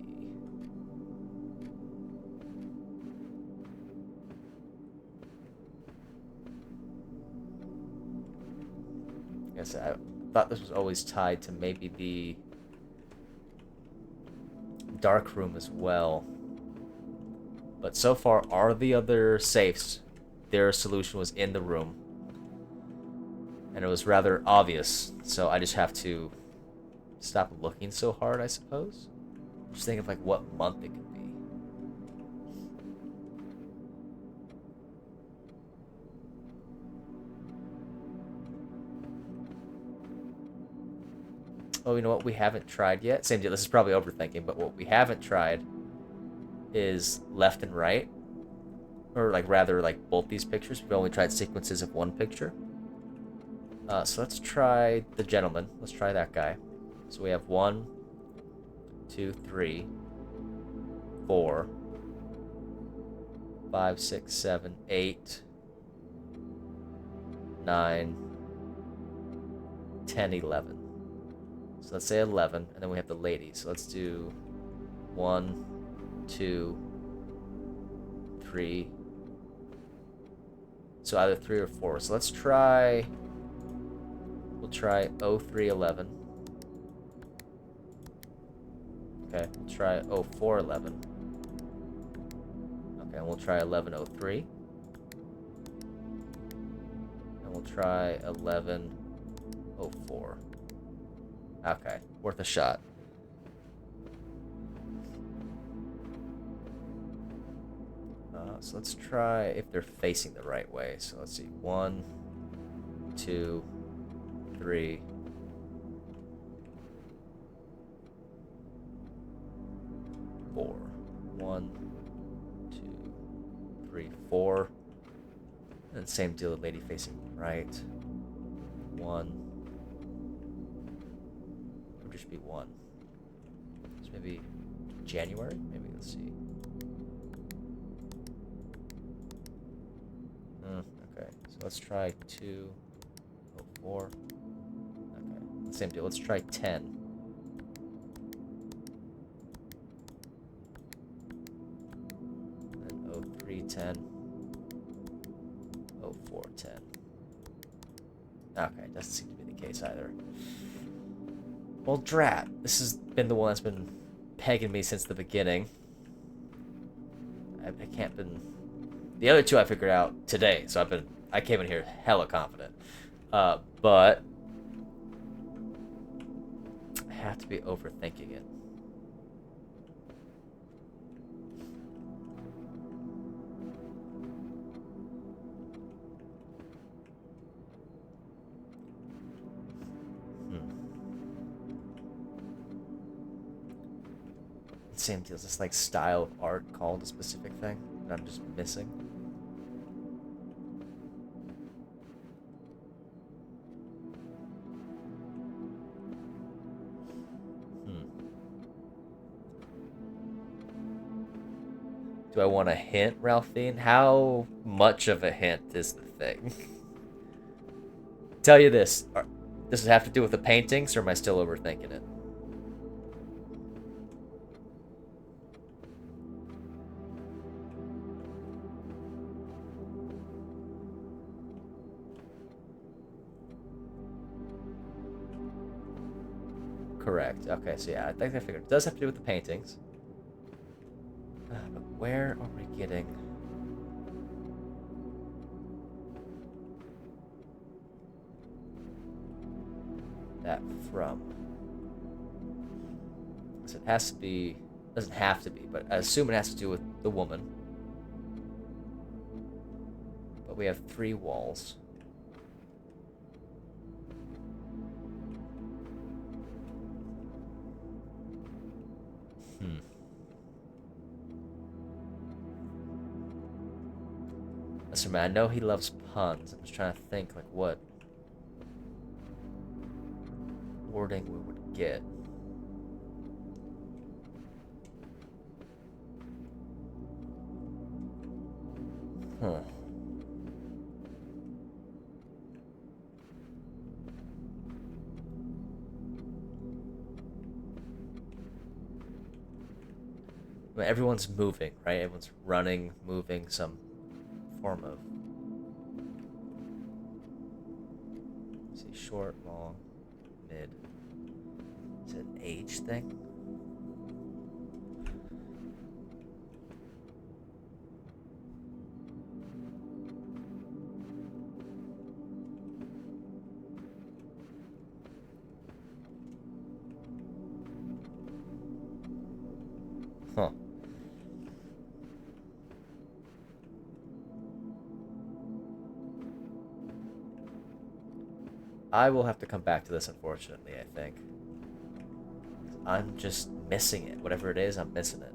I thought this was always tied to maybe the dark room as well. But so far, are the other safes, their solution was in the room. And it was rather obvious, so I just have to stop looking so hard, I suppose. I'm just thinking of like what month it could be. Oh, you know what we haven't tried yet? Same deal, this is probably overthinking, but what we haven't tried is left and right. Or like rather like both these pictures. We've only tried sequences of one picture. So let's try the gentleman. Let's try that guy. So we have 1, 2, 3, 4, 5, 6, 7, 8, 9, 10, 11. So let's say 11, and then we have the lady. So let's do 1, 2, 3, So either 3 or 4. So let's try... We'll try 0311. Okay, we'll try 0411. Okay, and we'll try 1103. And we'll try 1104. Okay, worth a shot. So let's try if they're facing the right way. So let's see. 1, 2, 3. 4. 1, 2, 3, 4. And same deal, the lady facing right. 1. Or just be 1. So maybe January? Maybe, let's see. Okay, so let's try 204. Okay, same deal. Let's try 10. And 0310. 0410. Okay, doesn't seem to be the case either. Well, drat. This has been the one that's been pegging me since the beginning. I can't been... The other two I figured out today, so I came in here hella confident. But I have to be overthinking it. Same deal. Is this like style of art called a specific thing that I'm just missing? Do I want a hint, Ralphine? How much of a hint is the thing? Tell you this. Does it have to do with the paintings, or am I still overthinking it? Correct. Okay, so yeah, I think I figured it does have to do with the paintings. But where are we getting... that from? So it has to be... doesn't have to be, but I assume it has to do with the woman. But we have 3 walls. Listen, man, I know he loves puns. I'm just trying to think, like, what wording we would get. Huh. I mean, everyone's moving, right? Everyone's running, moving, some form of... let's see, short, long, mid. Is it an age thing? Huh. I will have to come back to this, unfortunately, I think. I'm just missing it. Whatever it is, I'm missing it.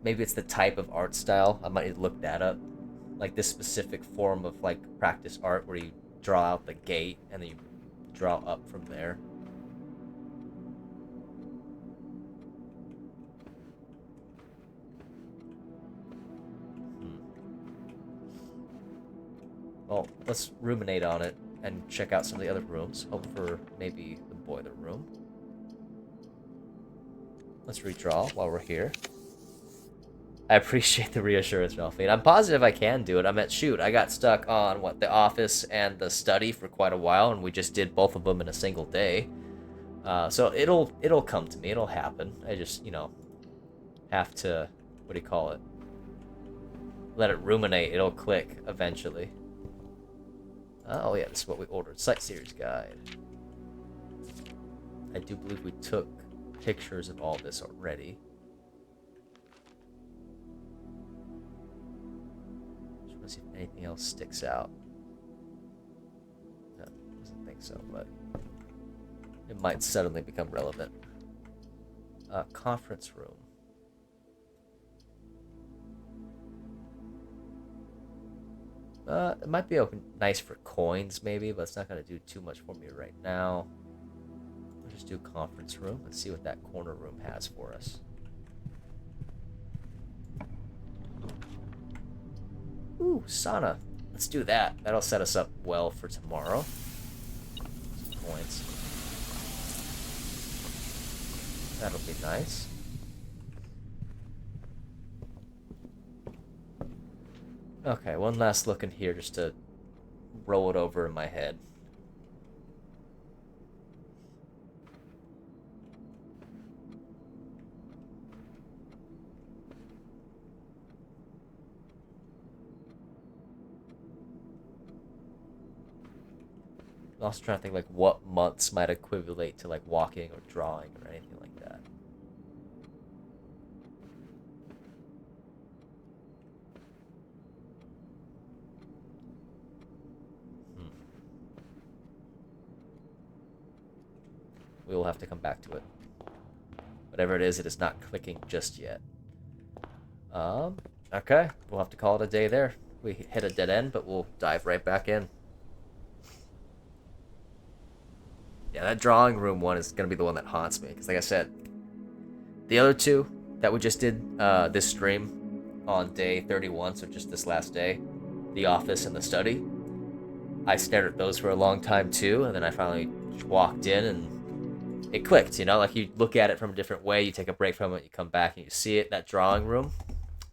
Maybe it's the type of art style. I might look that up. Like this specific form of like practice art where you draw out the gate and then you draw up from there. Well, let's ruminate on it and check out some of the other rooms. Hope for maybe the boiler room. Let's redraw while we're here. I appreciate the reassurance, Ralphie. I'm positive I can do it. I got stuck on the office and the study for quite a while, and we just did both of them in a single day. So it'll come to me. It'll happen. I just have to, what do you call it? Let it ruminate. It'll click eventually. Oh yeah, this is what we ordered. Site series guide. I do believe we took pictures of all this already. Just want to see if anything else sticks out. No, doesn't think so, but it might suddenly become relevant. Conference room. It might be nice for coins, maybe, but it's not going to do too much for me right now. We'll just do conference room and see what that corner room has for us. Ooh, sauna. Let's do that. That'll set us up well for tomorrow. Some points. That'll be nice. Okay, one last look in here just to roll it over in my head. I'm also trying to think like what months might equivalent to like walking or drawing or anything like that. We will have to come back to it. Whatever it is not clicking just yet. Okay, we'll have to call it a day there. We hit a dead end, but we'll dive right back in. Yeah, that drawing room one is going to be the one that haunts me. Because like I said, the other two that we just did this stream on day 31, so just this last day, the office and the study, I stared at those for a long time too, and then I finally walked in and it clicked, you know? Like you look at it from a different way, you take a break from it, you come back and you see it. That drawing room,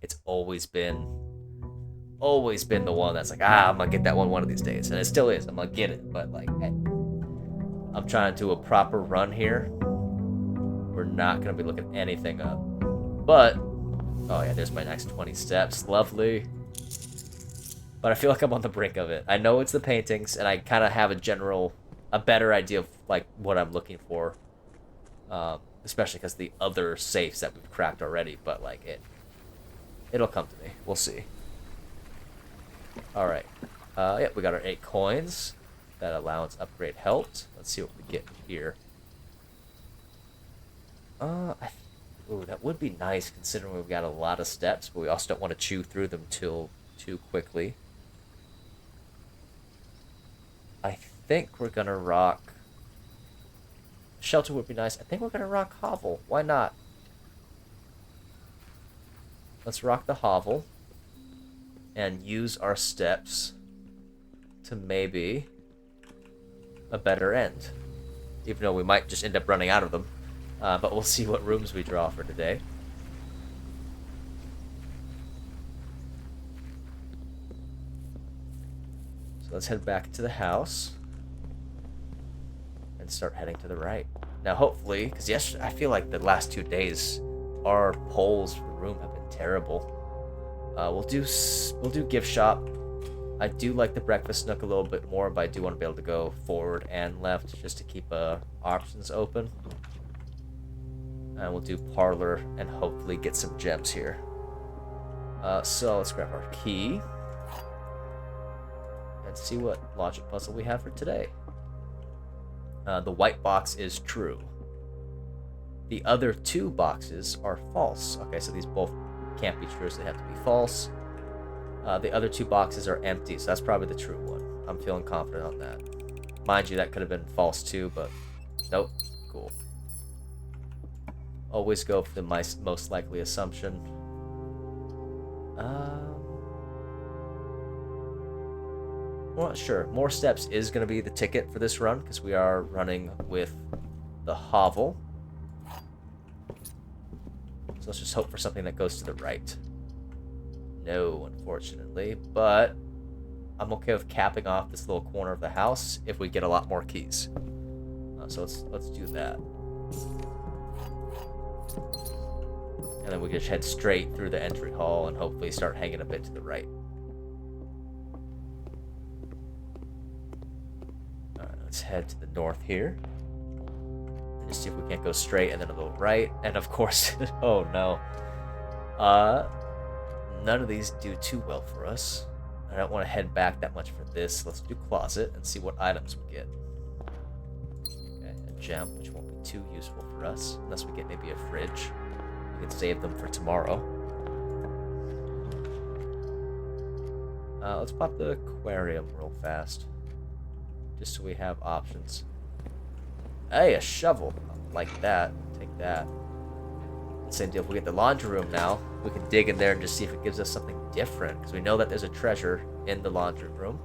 it's always been the one that's like, I'm going to get that one of these days. And it still is. I'm going to get it, but like, hey, I'm trying to do a proper run here. We're not going to be looking anything up. But, oh yeah, there's my next 20 steps. Lovely. But I feel like I'm on the brink of it. I know it's the paintings, and I kind of have a better idea of like what I'm looking for. Especially because the other safes that we've cracked already. But like it'll come to me. We'll see. All right. Yeah, we got our 8 coins. That allowance upgrade helped. Let's see what we get here. Ooh, that would be nice considering we've got a lot of steps, but we also don't want to chew through them too quickly. I think we're gonna rock. Shelter would be nice. I think we're gonna rock Hovel. Why not? Let's rock the Hovel and use our steps to maybe a better end. Even though we might just end up running out of them. But we'll see what rooms we draw for today. So let's head back to the house and start heading to the right. Now hopefully, because yesterday, I feel like the last 2 days our polls for room have been terrible. We'll do gift shop. I do like the breakfast nook a little bit more, but I do want to be able to go forward and left just to keep options open. And we'll do parlor and hopefully get some gems here. So let's grab our key and see what logic puzzle we have for today. The white box is true. The other 2 boxes are false. Okay, so these both can't be true, so they have to be false. The other 2 boxes are empty, so that's probably the true one. I'm feeling confident on that. Mind you, that could have been false too, but nope. Cool. Always go for the most likely assumption. Well, sure. More steps is going to be the ticket for this run, because we are running with the Hovel. So let's just hope for something that goes to the right. No, unfortunately, but I'm okay with capping off this little corner of the house if we get a lot more keys. So let's do that. And then we can just head straight through the entry hall and hopefully start hanging a bit to the right. Alright, let's head to the north here. And just see if we can't go straight and then a little right. And of course, oh no. None of these do too well for us. I don't want to head back that much for this. Let's do closet and see what items we get. Okay, a gem, which won't be too useful for us, unless we get maybe a fridge. We can save them for tomorrow. Let's pop the aquarium real fast, just so we have options. Hey, a shovel. Like that. Take that. Same deal. If we get the laundry room now, we can dig in there and just see if it gives us something different, because we know that there's a treasure in the laundry room.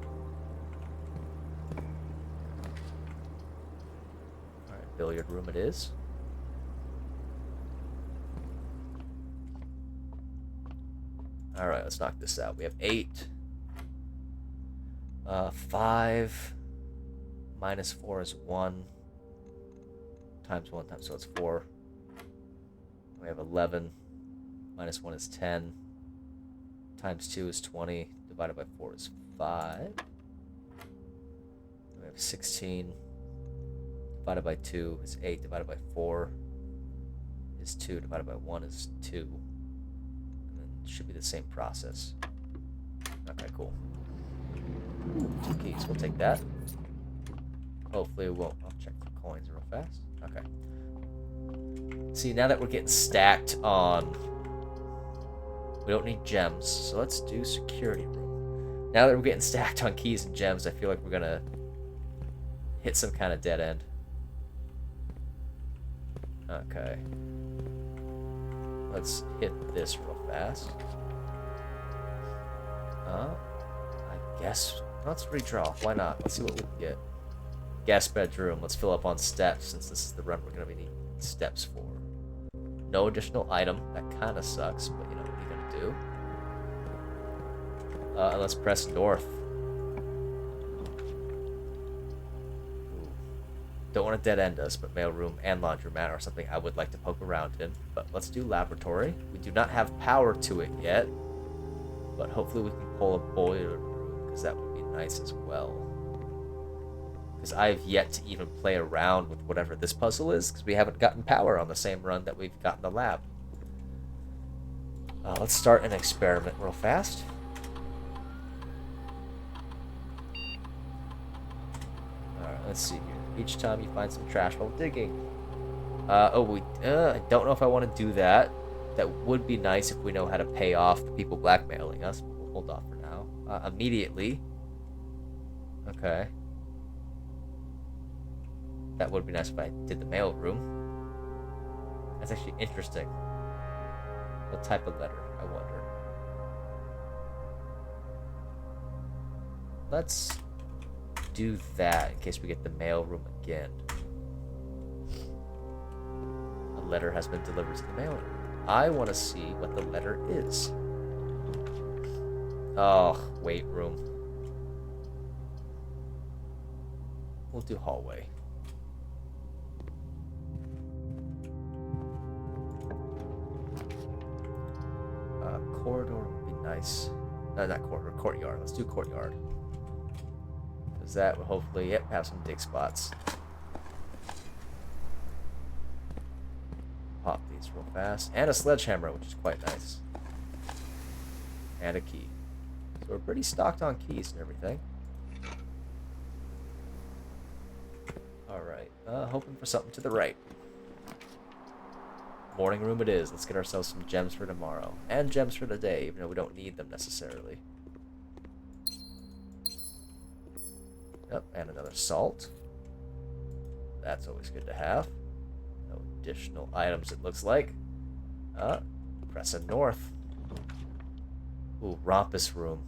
Alright, billiard room it is. Alright, let's knock this out. We have 8. 5 minus 4 is 1. Times 1 times, so it's 4. We have 11. Minus 1 is 10. Times 2 is 20. Divided by 4 is 5. We have 16. Divided by 2 is 8. Divided by 4 is 2. Divided by 1 is 2. And then it should be the same process. Okay, cool. 2 keys. We'll take that. Hopefully it won't. I'll check the coins real fast. Okay. See, now that we're getting stacked on... We don't need gems, so let's do security room. Now that we're getting stacked on keys and gems, I feel like we're gonna hit some kind of dead end. Okay. Let's hit this real fast. I guess... Let's redraw. Why not? Let's see what we can get. Guest bedroom. Let's fill up on steps, since this is the run we're gonna be needing steps for. No additional item. That kind of sucks, but you know what are you gonna do? And let's press north. Ooh. Don't want to dead end us, but mailroom and laundromat are something I would like to poke around in. But let's do laboratory. We do not have power to it yet, but hopefully we can pull a boiler room, because that would be nice as well. Because I've yet to even play around with whatever this puzzle is, because we haven't gotten power on the same run that we've gotten the lab. Let's start an experiment real fast. Alright, let's see here. Each time you find some trash while digging. I don't know if I want to do that. That would be nice if we know how to pay off the people blackmailing us. We'll hold off for now. Immediately. Okay. That would be nice if I did the mail room. That's actually interesting. What type of letter, I wonder. Let's do that in case we get the mail room again. A letter has been delivered to the mail room. I want to see what the letter is. Oh, weight room. We'll do hallway. Corridor would be nice. No, not corridor, courtyard. Let's do courtyard. Because that will hopefully, yep, have some dig spots. Pop these real fast. And a sledgehammer, which is quite nice. And a key. So we're pretty stocked on keys and everything. Alright, hoping for something to the right. Morning room it is. Let's get ourselves some gems for tomorrow. And gems for today, even though we don't need them necessarily. Yep, and another salt. That's always good to have. No additional items, it looks like. Pressing north. Ooh, Rompus room.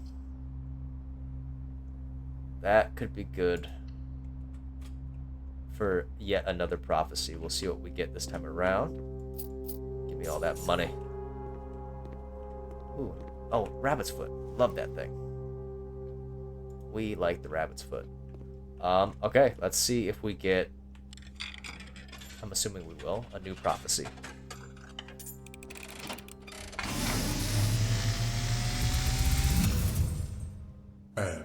That could be good for yet another prophecy. We'll see what we get this time around. Give me all that money. Ooh, Oh, rabbit's foot. Love that thing. We like the rabbit's foot. Okay, let's see if we get... I'm assuming we will. A new prophecy. And,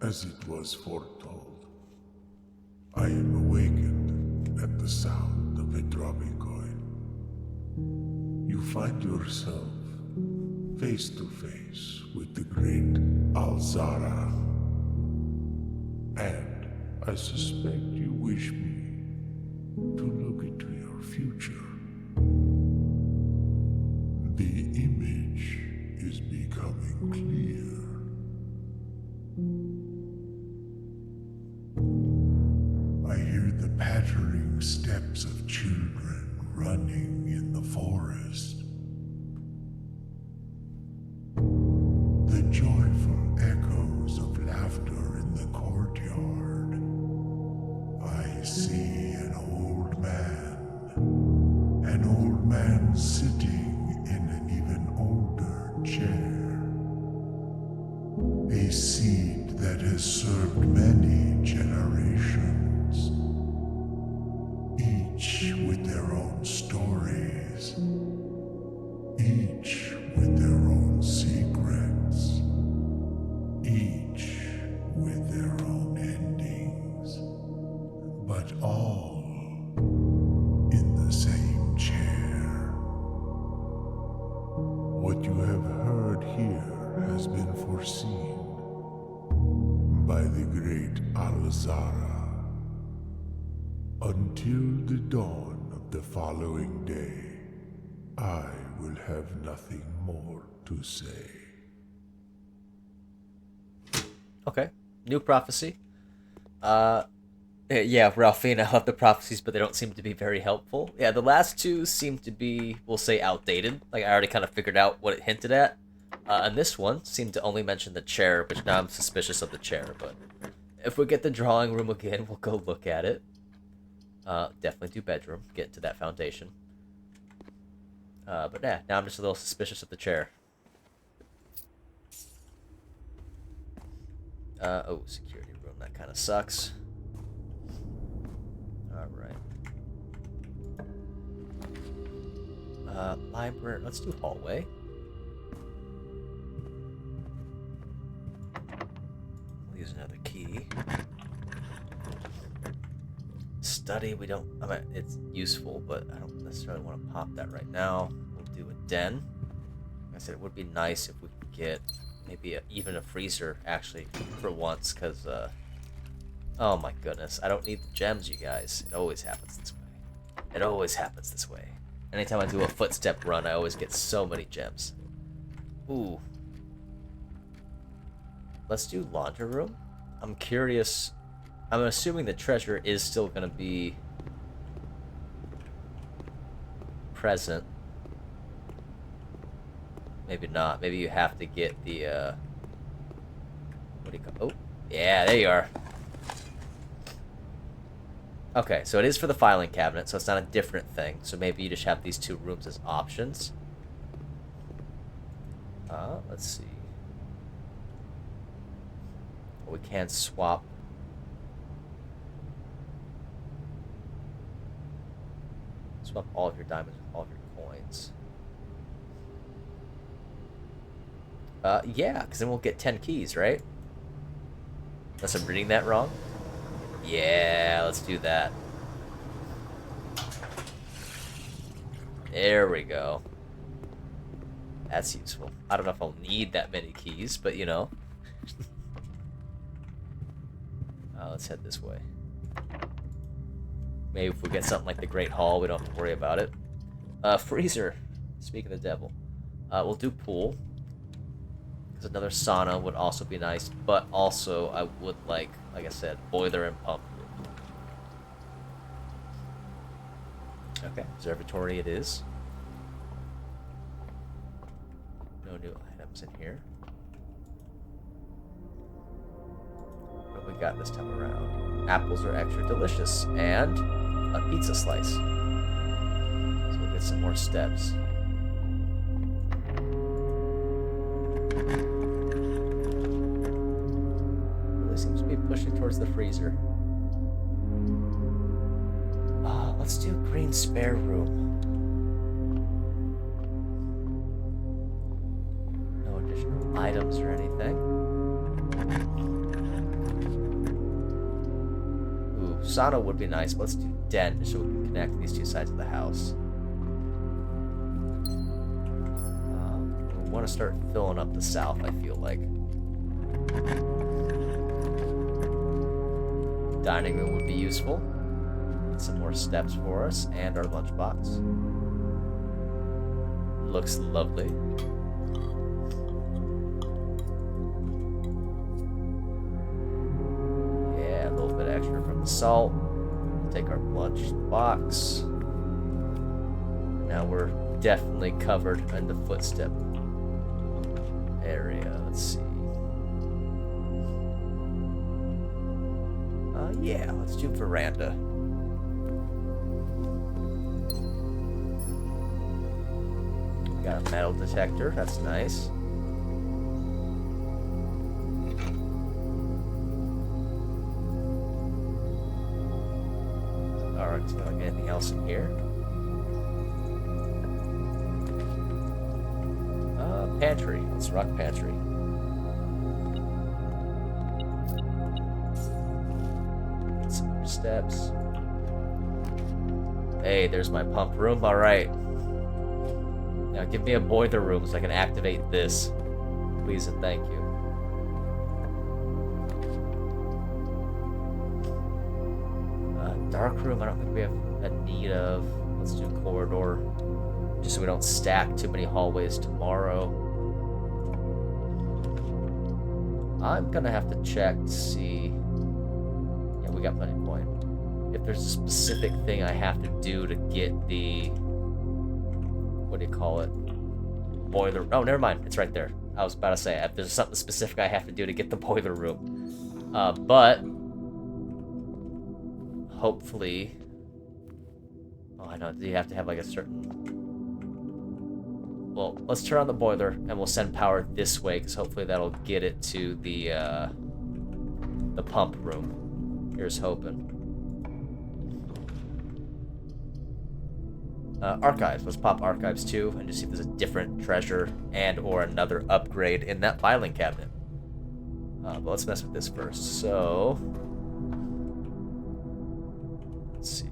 as it was foretold, I am awakened at the sound of a dropping coin. You find yourself face to face with the great Alzara. And I suspect you wish me to look into your future. The image is becoming clear. I hear the pattering steps of children running in the forest. The joyful echoes of laughter in the courtyard. I see an old man sitting in an even older chair. A seed that has served many generations, each with their own stories, each with their own secrets, each with their own endings, but all in the same chair. What you have heard here has been foreseen by the great Alzara. Until the dawn of the following day, I will have nothing more to say. Okay. New prophecy. Yeah, Ralphine, I love the prophecies, but they don't seem to be very helpful. Yeah, the last two seem to be, we'll say, outdated. Like, I already kind of figured out what it hinted at. And this one seemed to only mention the chair, which now I'm suspicious of the chair, but if we get the drawing room again, we'll go look at it. Definitely do bedroom, get into that foundation. But yeah, now I'm just a little suspicious of the chair. Oh, security room, that kind of sucks. Alright. Library, let's do hallway. We'll use another key. Study, we don't, I mean, it's useful, but I don't necessarily want to pop that right now. We'll do a den. Like I said, it would be nice if we could get maybe even a freezer, actually, for once, because, oh my goodness, I don't need the gems, you guys. It always happens this way. It always happens this way. Anytime I do a footstep run, I always get so many gems. Ooh. Let's do laundry room. I'm curious. I'm assuming the treasure is still going to be present. Maybe not. Maybe you have to get the, what do you call? Oh, yeah, there you are. Okay, so it is for the filing cabinet, so it's not a different thing. So maybe you just have these two rooms as options. Let's see. Well, we can swap. Swap all of your diamonds with all of your coins. Yeah, because then we'll get 10 keys, right? Unless I'm reading that wrong. Yeah, let's do that. There we go. That's useful. I don't know if I'll need that many keys, but you know. Let's head this way. Maybe if we get something like the Great Hall, we don't have to worry about it. Freezer. Speaking of the devil. We'll do pool. Because another sauna would also be nice, but also I would like I said, boiler and pump. Okay, observatory it is. No new items in here. What have we got this time around? Apples are extra delicious, and a pizza slice. So we'll get some more steps. the freezer? Let's do green spare room. No additional items or anything. Ooh, sauna would be nice, but let's do den so we can connect these two sides of the house. We want to start filling up the south, I feel like. Dining room would be useful. Get some more steps for us, and our lunchbox. Looks lovely. Yeah, a little bit extra from the salt. Take our lunch box. Now we're definitely covered in the footstep area. Let's see. Yeah, let's do veranda. Got a metal detector, that's nice. Alright, so anything else in here? Pantry. Let's rock pantry. Get some more steps. Hey, there's my pump room. Alright. Now give me a boiler room so I can activate this. Please and thank you. Dark room, I don't think we have a need of. Let's do corridor. Just so we don't stack too many hallways tomorrow. I'm gonna have to check to see. Yeah, we got plenty of coin. If there's a specific thing I have to do to get the, what do you call it? Boiler. Oh, never mind. It's right there. I was about to say if there's something specific I have to do to get the boiler room. But hopefully. Oh, I know. Do you have to have like a certain? Well, let's turn on the boiler and we'll send power this way because hopefully that'll get it to the pump room. Here's hoping. Archives. Let's pop archives too and just see if there's a different treasure and or another upgrade in that filing cabinet. But let's mess with this first. So, let's see.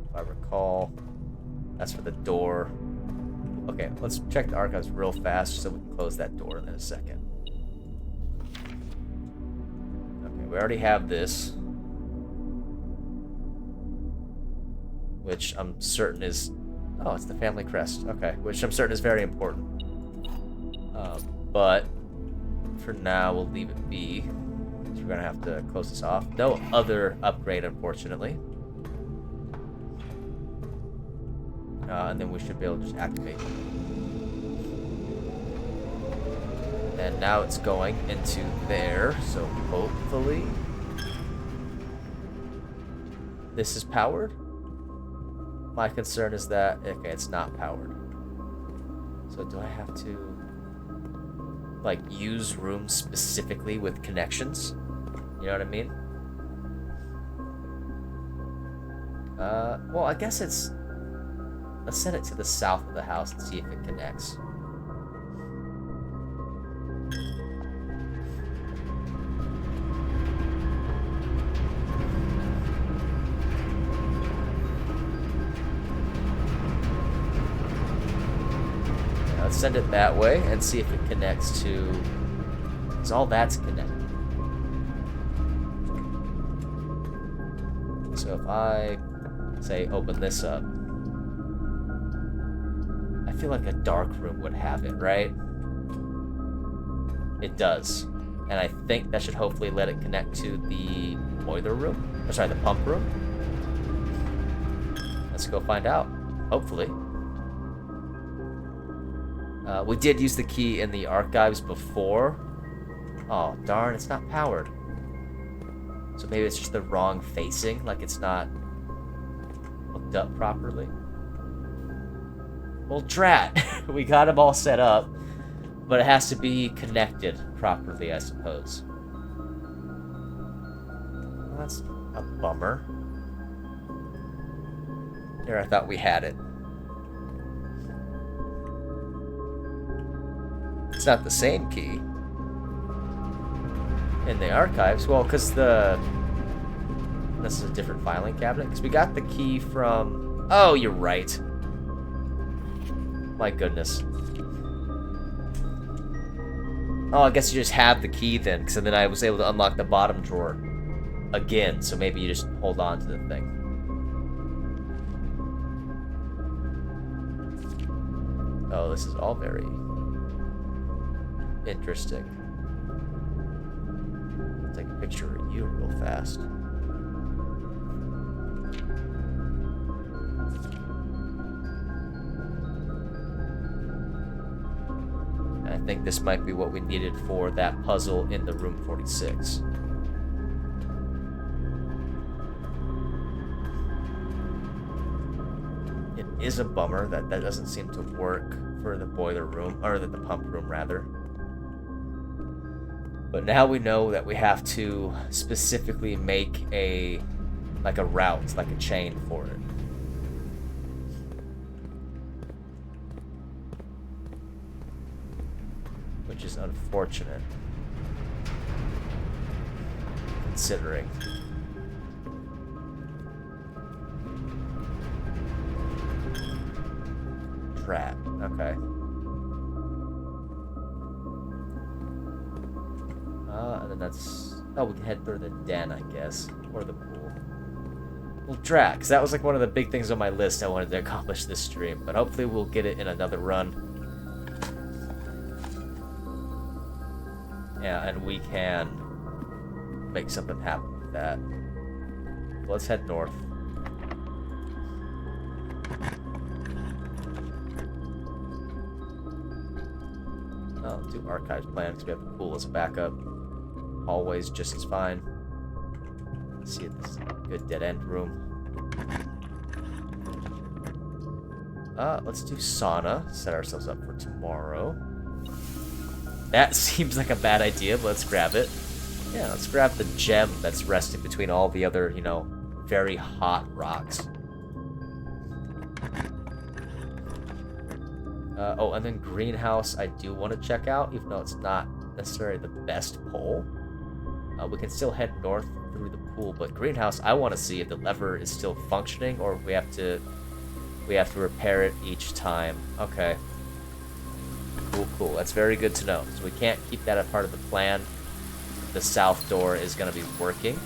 If I recall, that's for the door. Okay, let's check the archives real fast so we can close that door in a second. Okay, we already have this. Which I'm certain is... Oh, it's the family crest. Okay, which I'm certain is very important. But for now, we'll leave it be. So we're going to have to close this off. No other upgrade, unfortunately. And then we should be able to just activate it. And now it's going into there, so hopefully this is powered. My concern is that, okay, it's not powered. So do I have to, like, use rooms specifically with connections? You know what I mean? Well, I guess it's... Let's send it to the south of the house and see if it connects. Now let's send it that way and see if it connects to... Because all that's connected. So if I, say, open this up, I feel like a dark room would have it, right? It does. And I think that should hopefully let it connect to the boiler room. Or sorry, the pump room. Let's go find out. Hopefully. We did use the key in the archives before. Oh, darn, it's not powered. So maybe it's just the wrong facing, like it's not hooked up properly. Well, drat. We got them all set up, but it has to be connected properly, I suppose. That's a bummer. There, I thought we had it. It's not the same key. In the archives? Well, because this is a different filing cabinet. Because we got the key from... Oh, you're right. My goodness. Oh, I guess you just have the key then. Because then I was able to unlock the bottom drawer again. So maybe you just hold on to the thing. Oh, this is all very interesting. I'll take a picture of you real fast. I think this might be what we needed for that puzzle in the room 46. It is a bummer that that doesn't seem to work for the boiler room, or the pump room rather. But now we know that we have to specifically make a route, like a chain for it. Which is unfortunate, considering. Trap, okay. And then that's... Oh, we can head through the den, I guess. Or the pool. Well, Drax, that was like one of the big things on my list I wanted to accomplish this stream. But hopefully we'll get it in another run. Yeah, and we can make something happen with that. Let's head north. Oh, do archives plan because we have the pool as a backup. Hallway's just as fine. Let's see if this is a good dead end room. Let's do sauna. Set ourselves up for tomorrow. That seems like a bad idea, but let's grab it. Yeah, let's grab the gem that's resting between all the other, you know, very hot rocks. Oh, and then greenhouse I do want to check out, even though it's not necessarily the best pole. We can still head north through the pool, but greenhouse I want to see if the lever is still functioning or if we have to repair it each time. Okay. Cool. That's very good to know. So we can't keep that a part of the plan. The south door is going to be working.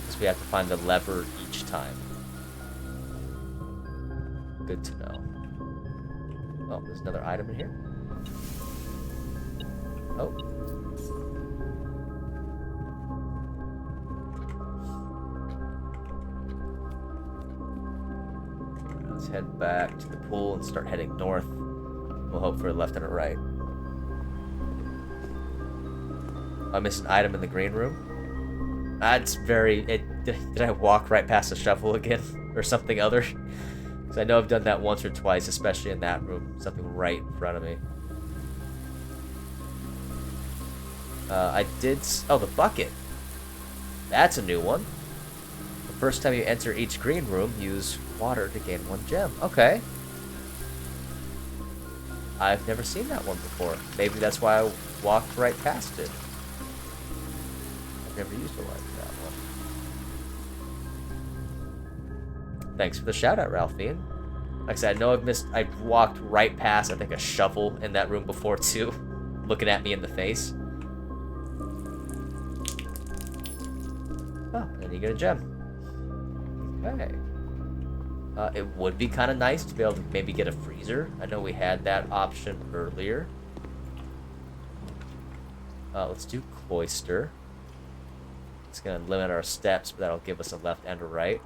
Because we have to find the lever each time. Good to know. Oh, there's another item in here. Oh. Let's head back to the pool and start heading north. We'll hope for a left and a right. I missed an item in the green room. That's very... Did I walk right past the shovel again? Or something other? Because I know I've done that once or twice, especially in that room. Something right in front of me. I did... Oh, the bucket. That's a new one. The first time you enter each green room, use water to gain 1 gem. Okay. I've never seen that one before. Maybe that's why I walked right past it. I've never used it like that one. Thanks for the shout out, Ralphine. Like I said, I know I've walked right past, I think, a shovel in that room before too. Looking at me in the face. Oh, and you get a gem. Okay. It would be kind of nice to be able to maybe get a freezer. I know we had that option earlier. Let's do cloister. It's going to limit our steps, but that'll give us a left and a right.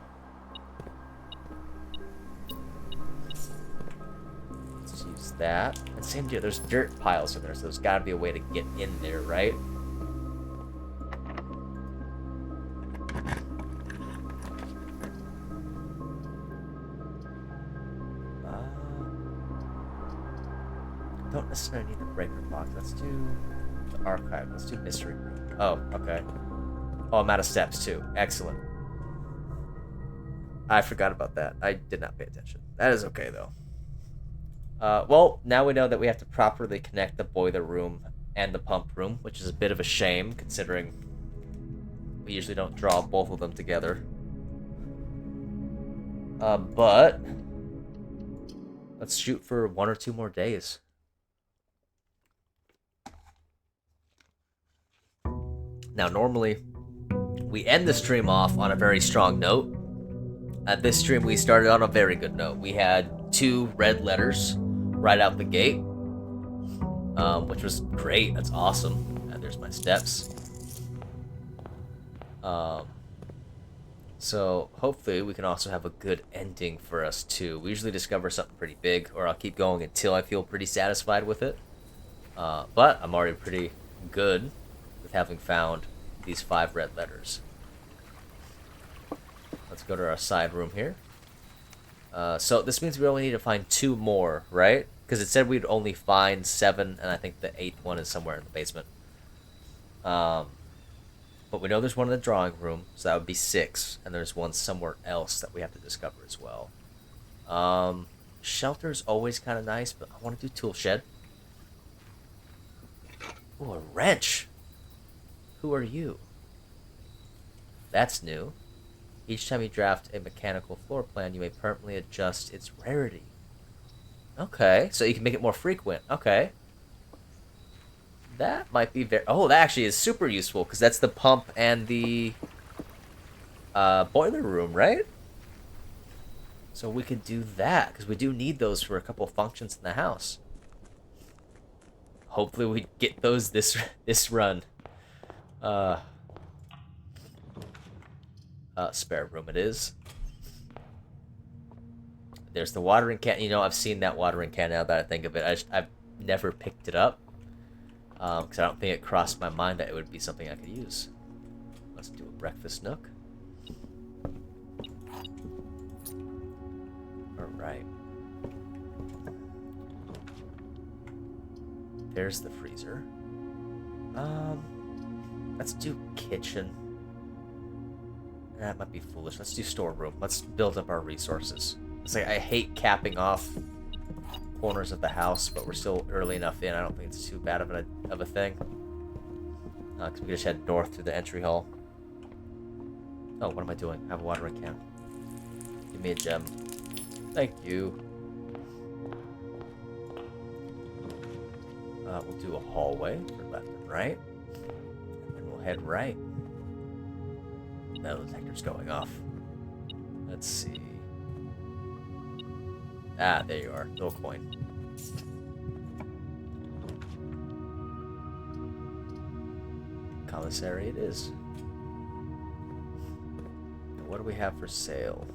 Let's use that. And same deal, there's dirt piles in there, so there's got to be a way to get in there, right? Don't necessarily need the breaker box. Let's do the archive. Let's do mystery room. Oh, okay. Oh, I'm out of steps too. Excellent. I forgot about that. I did not pay attention. That is okay though. Well, now we know that we have to properly connect the boiler room and the pump room, which is a bit of a shame considering we usually don't draw both of them together. But let's shoot for 1 or 2 more days. Now, normally we end the stream off on a very strong note. At this stream, we started on a very good note. We had 2 red letters right out the gate, which was great. That's awesome. And there's my steps. So hopefully we can also have a good ending for us too. We usually discover something pretty big, or I'll keep going until I feel pretty satisfied with it. But I'm already pretty good with having found these 5 red letters. Let's go to our side room here. So this means we only need to find 2 more, right? Because it said we'd only find 7, and I think the 8th one is somewhere in the basement. But we know there's one in the drawing room, so that would be 6, and there's one somewhere else that we have to discover as well. Shelter's always kind of nice, but I want to do tool shed. Ooh, a wrench. Who are you? That's new. Each time you draft a mechanical floor plan, you may permanently adjust its rarity. Okay, so you can make it more frequent. Okay. That might be very... Oh, that actually is super useful, because that's the pump and the boiler room, right? So we could do that, because we do need those for a couple functions in the house. Hopefully we get those this run. Spare room it is. There's the watering can. You know, I've seen that watering can now that I think of it. I've never picked it up. Because I don't think it crossed my mind that it would be something I could use. Let's do a breakfast nook. Alright. There's the freezer. Let's do kitchen. That might be foolish. Let's do storeroom. Let's build up our resources. It's like I hate capping off corners of the house, but we're still early enough in. I don't think it's too bad of a thing. Because we can just head north through the entry hall. Oh, what am I doing? I have a watering can. Give me a gem. Thank you. We'll do a hallway for left and right. And then we'll head right. Metal detector's going off. Let's see. Ah, there you are. No coin. Commissary it is. Now what do we have for sale?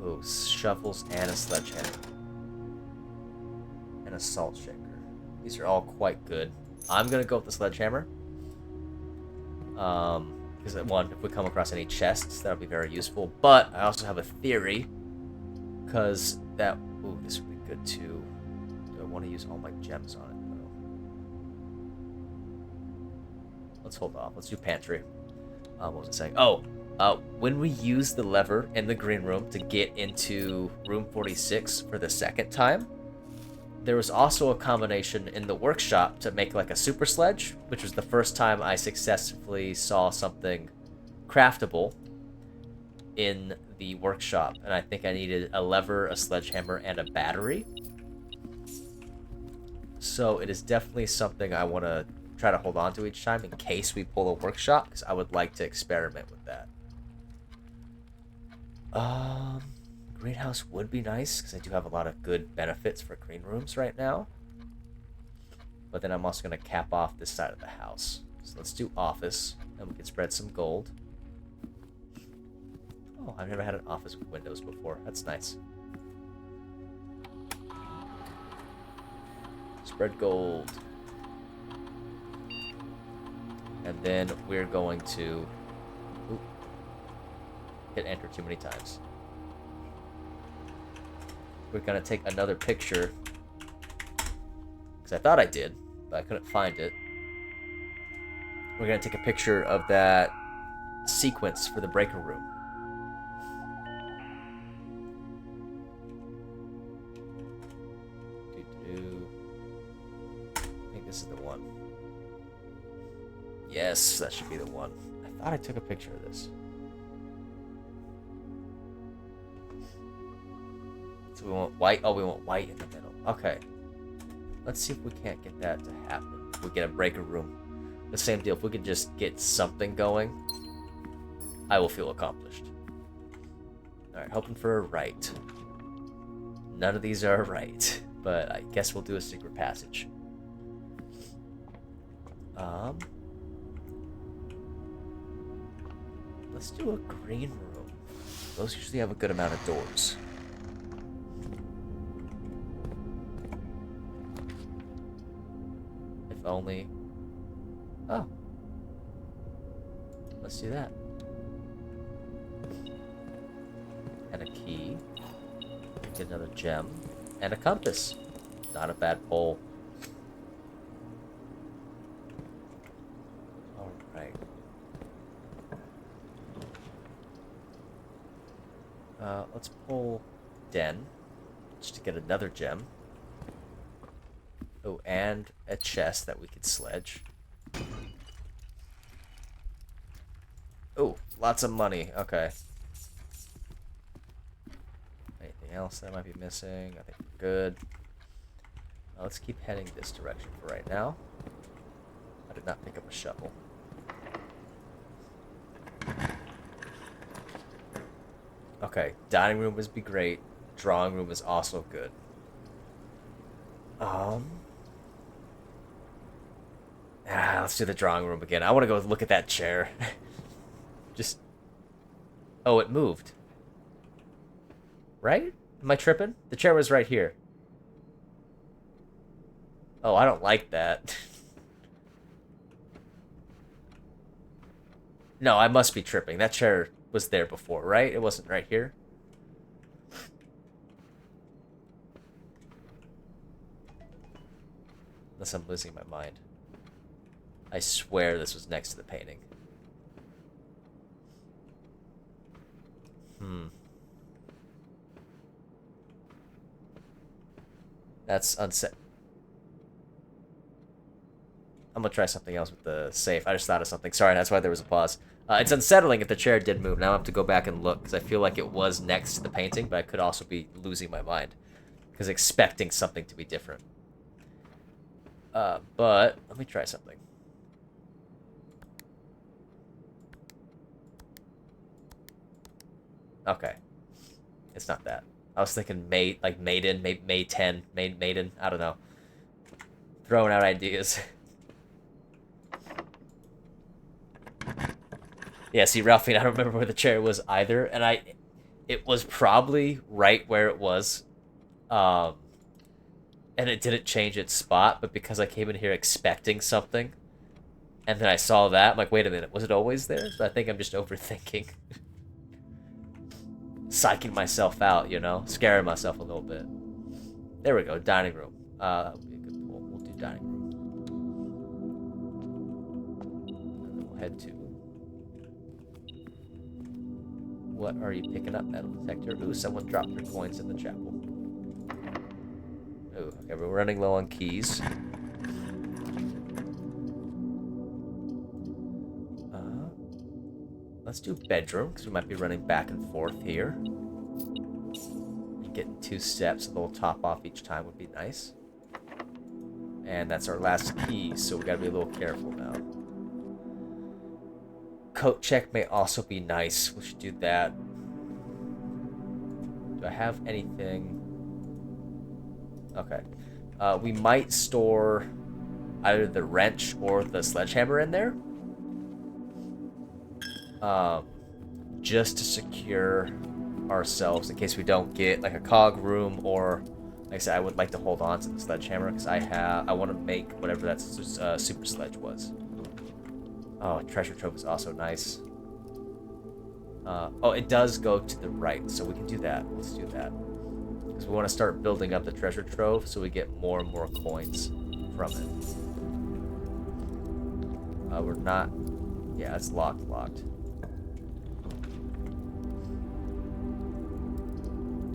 Oh, shovels and a sledgehammer. And a salt shaker. These are all quite good. I'm gonna go with the sledgehammer. Because one, if we come across any chests, that'll be very useful. But I also have a theory. Because that... Ooh, this would be good too. Do I want to use all my gems on it, though? Let's hold off. Let's do pantry. What was I saying? Oh, when we use the lever in the green room to get into room 46 for the second time, there was also a combination in the workshop to make like a super sledge, which was the first time I successfully saw something craftable in the workshop, and I think I needed a lever, a sledgehammer, and a battery. So it is definitely something I want to try to hold on to each time in case we pull a workshop, because I would like to experiment with that. Greenhouse would be nice, because I do have a lot of good benefits for green rooms right now. But then I'm also going to cap off this side of the house. So let's do office, and we can spread some gold. Oh, I've never had an office with windows before. That's nice. Spread gold. And then we're going to... Oop, hit enter too many times. We're going to take another picture. Because I thought I did, but I couldn't find it. We're gonna take a picture of that sequence for the breaker room. I think this is the one. Yes, that should be the one. I thought I took a picture of this. So we want white. Oh, we want white in the middle. Okay. Let's see if we can't get that to happen. If we get a breaker room. The same deal. If we could just get something going, I will feel accomplished. Alright, hoping for a right. None of these are right, but I guess we'll do a secret passage. Let's do a green room. Those usually have a good amount of doors. If only... Oh. Let's do that. And a key. Get another gem. And a compass. Not a bad pole. Alright. Let's pull Den. Just to get another gem. Oh, and a chest that we could sledge. Oh, lots of money. Okay. Anything else that I might be missing? I think we're good. Let's keep heading this direction for right now. I did not pick up a shovel. Okay, dining room would be great. Drawing room is also good. Let's do the drawing room again. I want to go look at that chair. Just... Oh, it moved. Right? Am I tripping? The chair was right here. Oh, I don't like that. No, I must be tripping. That chair was there before, right? It wasn't right here? Unless I'm losing my mind. I swear this was next to the painting. That's unset. I'm gonna try something else with the safe. I just thought of something. Sorry, that's why there was a pause. It's unsettling if the chair did move. Now I have to go back and look, because I feel like it was next to the painting, but I could also be losing my mind. Because expecting something to be different. But, let me try something. Okay. It's not that. I was thinking maiden, maiden, I don't know. Throwing out ideas. Yeah, see, Ralphine, I don't remember where the chair was either, and it was probably right where it was. And it didn't change its spot, but because I came in here expecting something, and then I saw that, I'm like, wait a minute, was it always there? So I think I'm just overthinking. Psyching myself out, you know? Scaring myself a little bit. There we go, dining room. That would be a good pull. We'll do dining room. And then we'll head to... What are you picking up, metal detector? Ooh, someone dropped their coins in the chapel. Ooh, okay, we're running low on keys. Let's do bedroom, because we might be running back and forth here. And getting 2 steps, a little top off each time would be nice. And that's our last key, so we gotta be a little careful now. Coat check may also be nice. We should do that. Do I have anything? Okay. We might store either the wrench or the sledgehammer in there. Just to secure ourselves in case we don't get like a cog room, or like I said, I would like to hold on to the sledgehammer because I want to make whatever that super sledge was. Oh, treasure trove is also nice. Oh, it does go to the right, so we can do that. Let's do that. Because we want to start building up the treasure trove so we get more and more coins from it. We're not... Yeah, it's locked.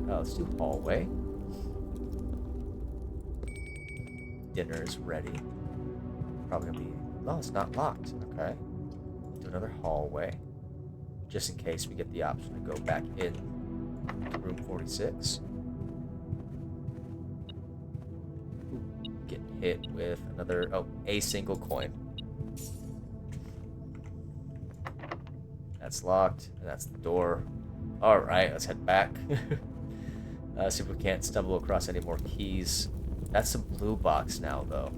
Let's do hallway. Dinner's ready. Probably gonna be... Oh, it's not locked. Okay. Do another hallway. Just in case we get the option to go back in room 46. Ooh, getting hit with another... Oh, a single coin. That's locked, and that's the door. Alright, let's head back. See if we can't stumble across any more keys. That's a blue box now, though.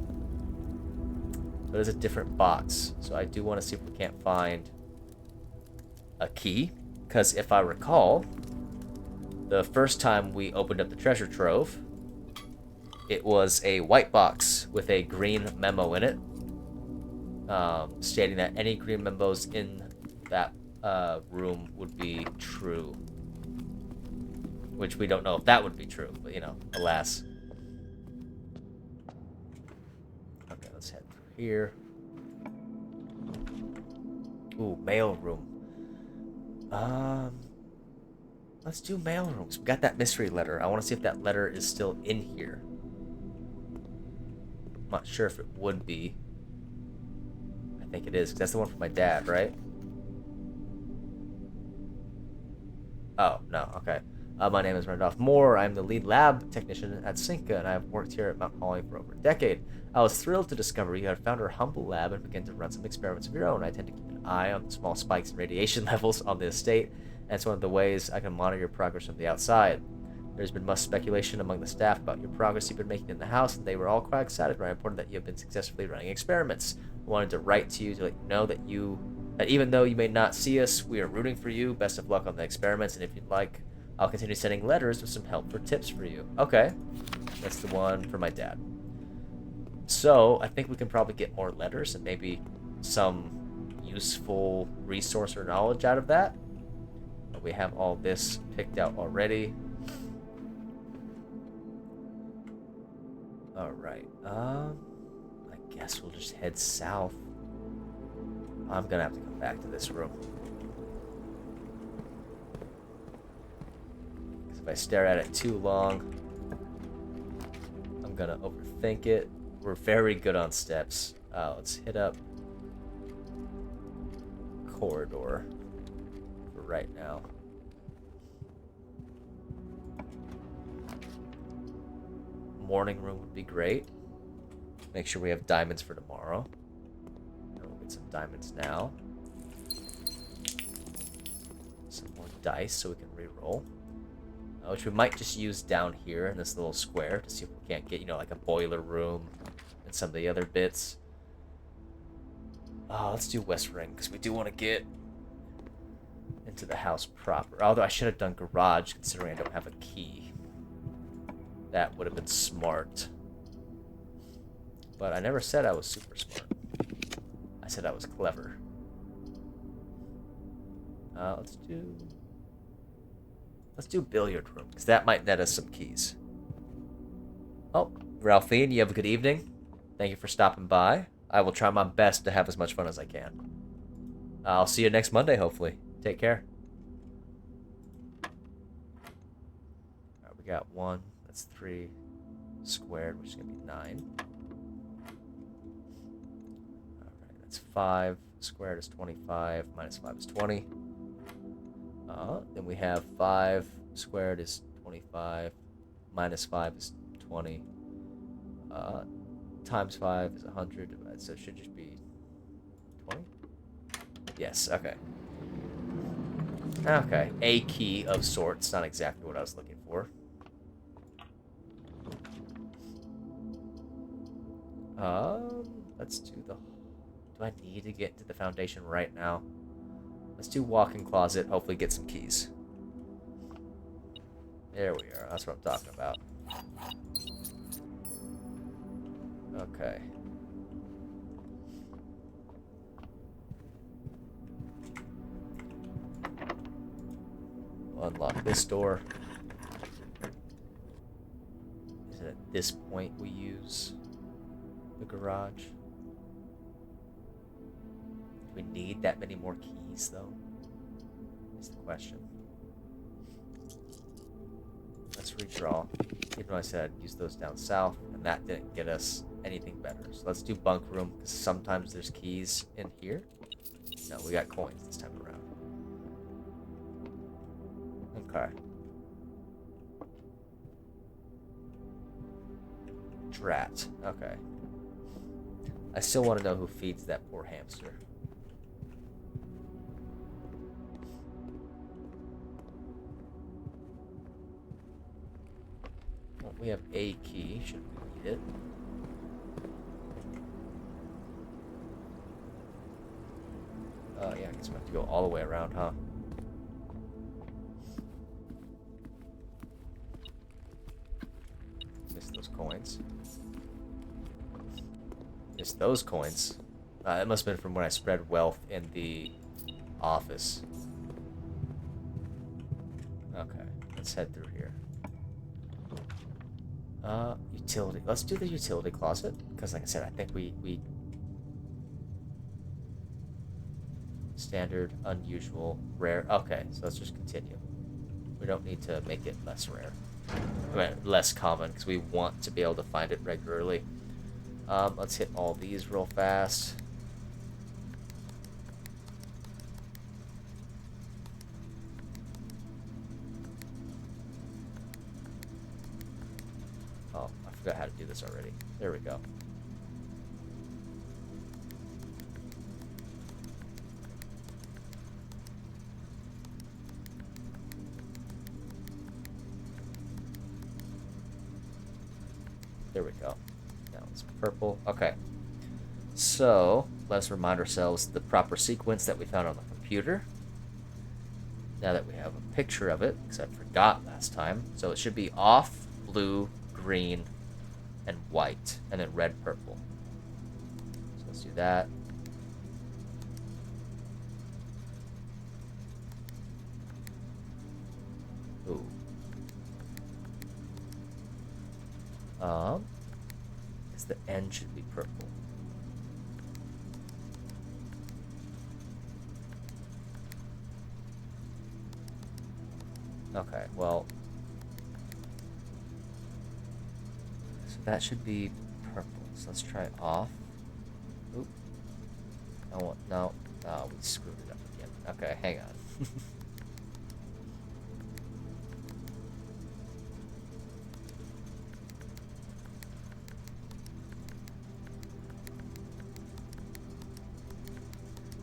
But it's a different box, so I do want to see if we can't find a key. Because if I recall, the first time we opened up the treasure trove, it was a white box with a green memo in it, stating that any green memos in that room would be true. Which we don't know if that would be true, but you know, alas. Okay, let's head through here. Ooh, mail room. Let's do mail rooms. We got that mystery letter. I want to see if that letter is still in here. I'm not sure if it would be. I think it is, because that's the one from my dad, right? Oh, no, okay. My name is Randolph Moore. I'm the lead lab technician at Cinca, and I've worked here at Mount Holly for over a decade. I was thrilled to discover you had found our humble lab and began to run some experiments of your own. I tend to keep an eye on the small spikes in radiation levels on the estate, and it's one of the ways I can monitor your progress from the outside. There's been much speculation among the staff about your progress you've been making in the house, and they were all quite excited when I reported that you have been successfully running experiments. I wanted to write to you to let you know that that even though you may not see us, we are rooting for you. Best of luck on the experiments, and if you'd like, I'll continue sending letters with some help or tips for you. Okay. That's the one for my dad. So, I think we can probably get more letters and maybe some useful resource or knowledge out of that. But we have all this picked out already. Alright. I guess we'll just head south. I'm gonna have to come back to this room. If I stare at it too long, I'm gonna overthink it. We're very good on steps. Let's hit up corridor for right now. Morning room would be great. Make sure we have diamonds for tomorrow. And we'll get some diamonds now. Some more dice so we can re-roll. Which we might just use down here in this little square to see if we can't get, you know, like a boiler room and some of the other bits. Let's do West Ring, because we do want to get into the house proper. Although I should have done garage, considering I don't have a key. That would have been smart. But I never said I was super smart. I said I was clever. Let's do billiard room, because that might net us some keys. Oh, Ralphine, you have a good evening. Thank you for stopping by. I will try my best to have as much fun as I can. I'll see you next Monday, hopefully. Take care. Alright, we got 1. That's 3 squared, which is going to be 9. Alright, that's 5. Squared is 25. Minus 5 is 20. Then we have 5 squared is 25, minus 5 is 20, times 5 is 100, so it should just be 20? Yes, okay. Okay, a key of sorts, not exactly what I was looking for. Let's do the... Do I need to get into the foundation right now? Let's do walk-in closet, hopefully get some keys. There we are, that's what I'm talking about. Okay. We'll unlock this door. Is it at this point we use the garage? we need that many more keys, though? Is the question. Let's redraw. Even though I said I'd use those down south, and that didn't get us anything better. So let's do bunk room, because sometimes there's keys in here. No, we got coins this time around. Okay. Drat. Okay. I still want to know who feeds that poor hamster. Well, we have a key. Should we need it? Yeah, I guess we have to go all the way around, huh? Missed those coins. Missed those coins. It must have been from when I spread wealth in the office. Okay, let's head through here. Utility. Let's do the utility closet, because like I said, I think we standard, unusual, rare. Okay, so let's just continue. We don't need to make it less rare. I mean, less common, because we want to be able to find it regularly. Let's hit all these real fast. Oh, I forgot how to do this already. There we go. There we go. Now it's purple. Okay. So, let's remind ourselves the proper sequence that we found on the computer. Now that we have a picture of it, because I forgot last time. So it should be off, blue, green, and white, and then red, purple. So let's do that. Ooh. Is the end should be purple. Okay, well, so that should be purple. So let's try off. Oop. No. Oh, we screwed it up again. Okay, hang on.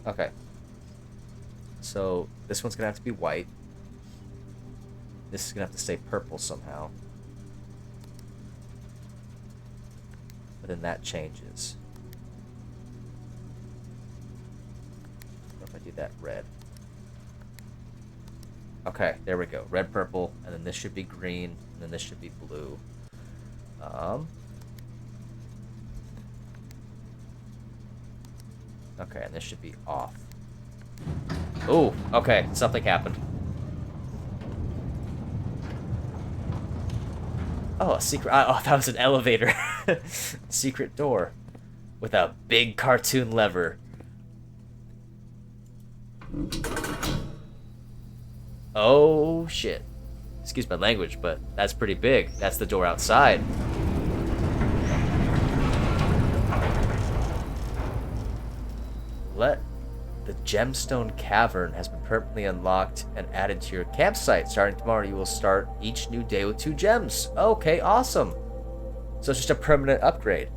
Okay. So this one's gonna have to be white. This is gonna have to stay purple somehow. But then that changes. What if I do that red? Okay, there we go. Red, purple, and then this should be green, and then this should be blue. Okay, and this should be off. Ooh, okay, something happened. Oh, a secret. Oh, that was an elevator. Secret door with a big cartoon lever. Oh, shit. Excuse my language, but that's pretty big. That's the door outside. The Gemstone Cavern has been permanently unlocked and added to your campsite. Starting tomorrow, you will start each new day with 2 gems. Okay, awesome. So it's just a permanent upgrade.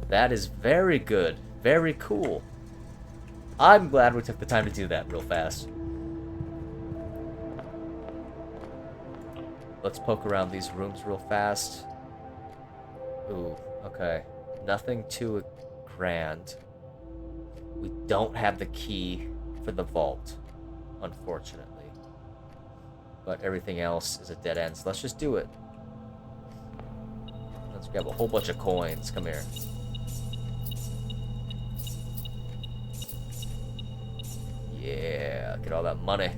That is very good. Very cool. I'm glad we took the time to do that real fast. Let's poke around these rooms real fast. Ooh, okay. Nothing too grand. We don't have the key for the vault, unfortunately. But everything else is a dead end, so let's just do it. Let's grab a whole bunch of coins. Come here. Yeah, get all that money.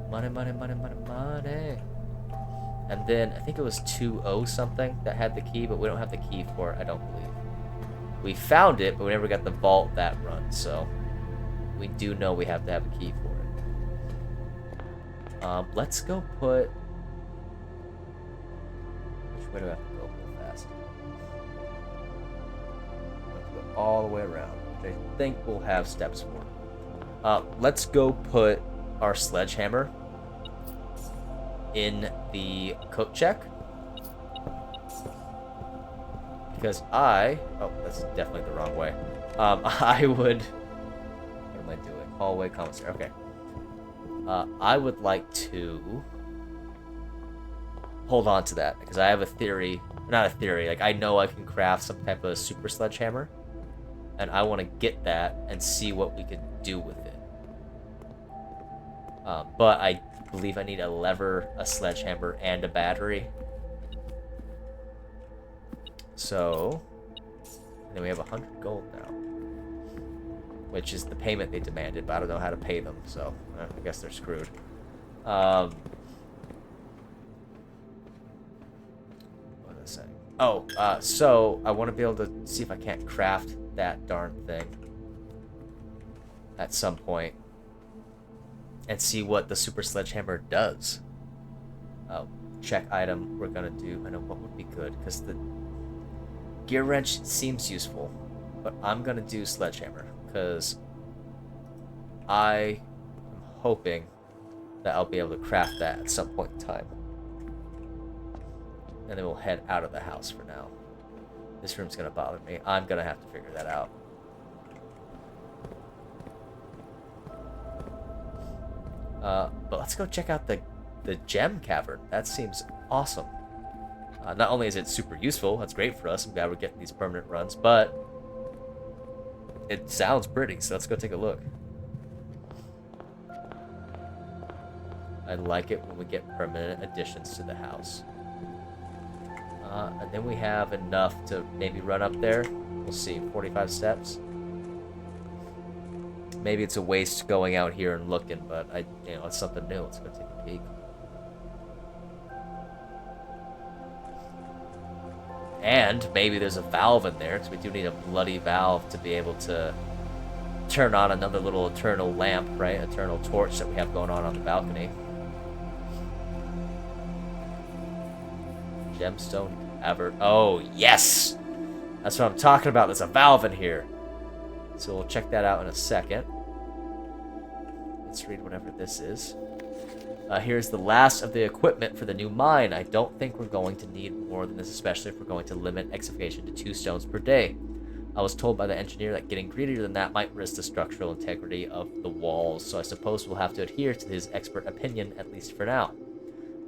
Money, money, money, money, money. And then, I think it was 2-0 something that had the key, but we don't have the key for it, I don't believe. We found it, but we never got the vault that run, so we do know we have to have a key for it. Let's go put... Which way do I have to go real fast? Let's go all the way around, which I think we'll have steps for. Let's go put our sledgehammer in the coat check. Because oh, that's definitely the wrong way. I would... What am I doing? Hallway commissary. Okay. I would like to hold on to that because I have a theory. Not a theory. Like, I know I can craft some type of super sledgehammer. And I want to get that and see what we can do with it. But I believe I need a lever, a sledgehammer, and a battery. So, and then we have 100 gold now, which is the payment they demanded, but I don't know how to pay them, so I guess they're screwed. What was I saying? Oh, so I want to be able to see if I can't craft that darn thing at some point and see what the super sledgehammer does. Check item we're gonna do. I know what would be good because the gear wrench seems useful, but I'm gonna do sledgehammer because I am hoping that I'll be able to craft that at some point in time. And then we'll head out of the house for now. This room's gonna bother me. I'm gonna have to figure that out. But let's go check out the gem cavern. That seems awesome. Not only is it super useful, that's great for us. I'm glad we're getting these permanent runs, but it sounds pretty, so let's go take a look. I like it when we get permanent additions to the house. And then we have enough to maybe run up there. We'll see, 45 steps. Maybe it's a waste going out here and looking, but it's something new. Let's go take a peek. And maybe there's a valve in there, because we do need a bloody valve to be able to turn on another little eternal lamp, right? Eternal torch that we have going on the balcony. Gemstone cavern. Oh, yes! That's what I'm talking about. There's a valve in here. So we'll check that out in a second. Let's read whatever this is. Here's the last of the equipment for the new mine. I don't think we're going to need more than this, especially if we're going to limit excavation to 2 stones per day. I was told by the engineer that getting greedier than that might risk the structural integrity of the walls, so I suppose we'll have to adhere to his expert opinion, at least for now.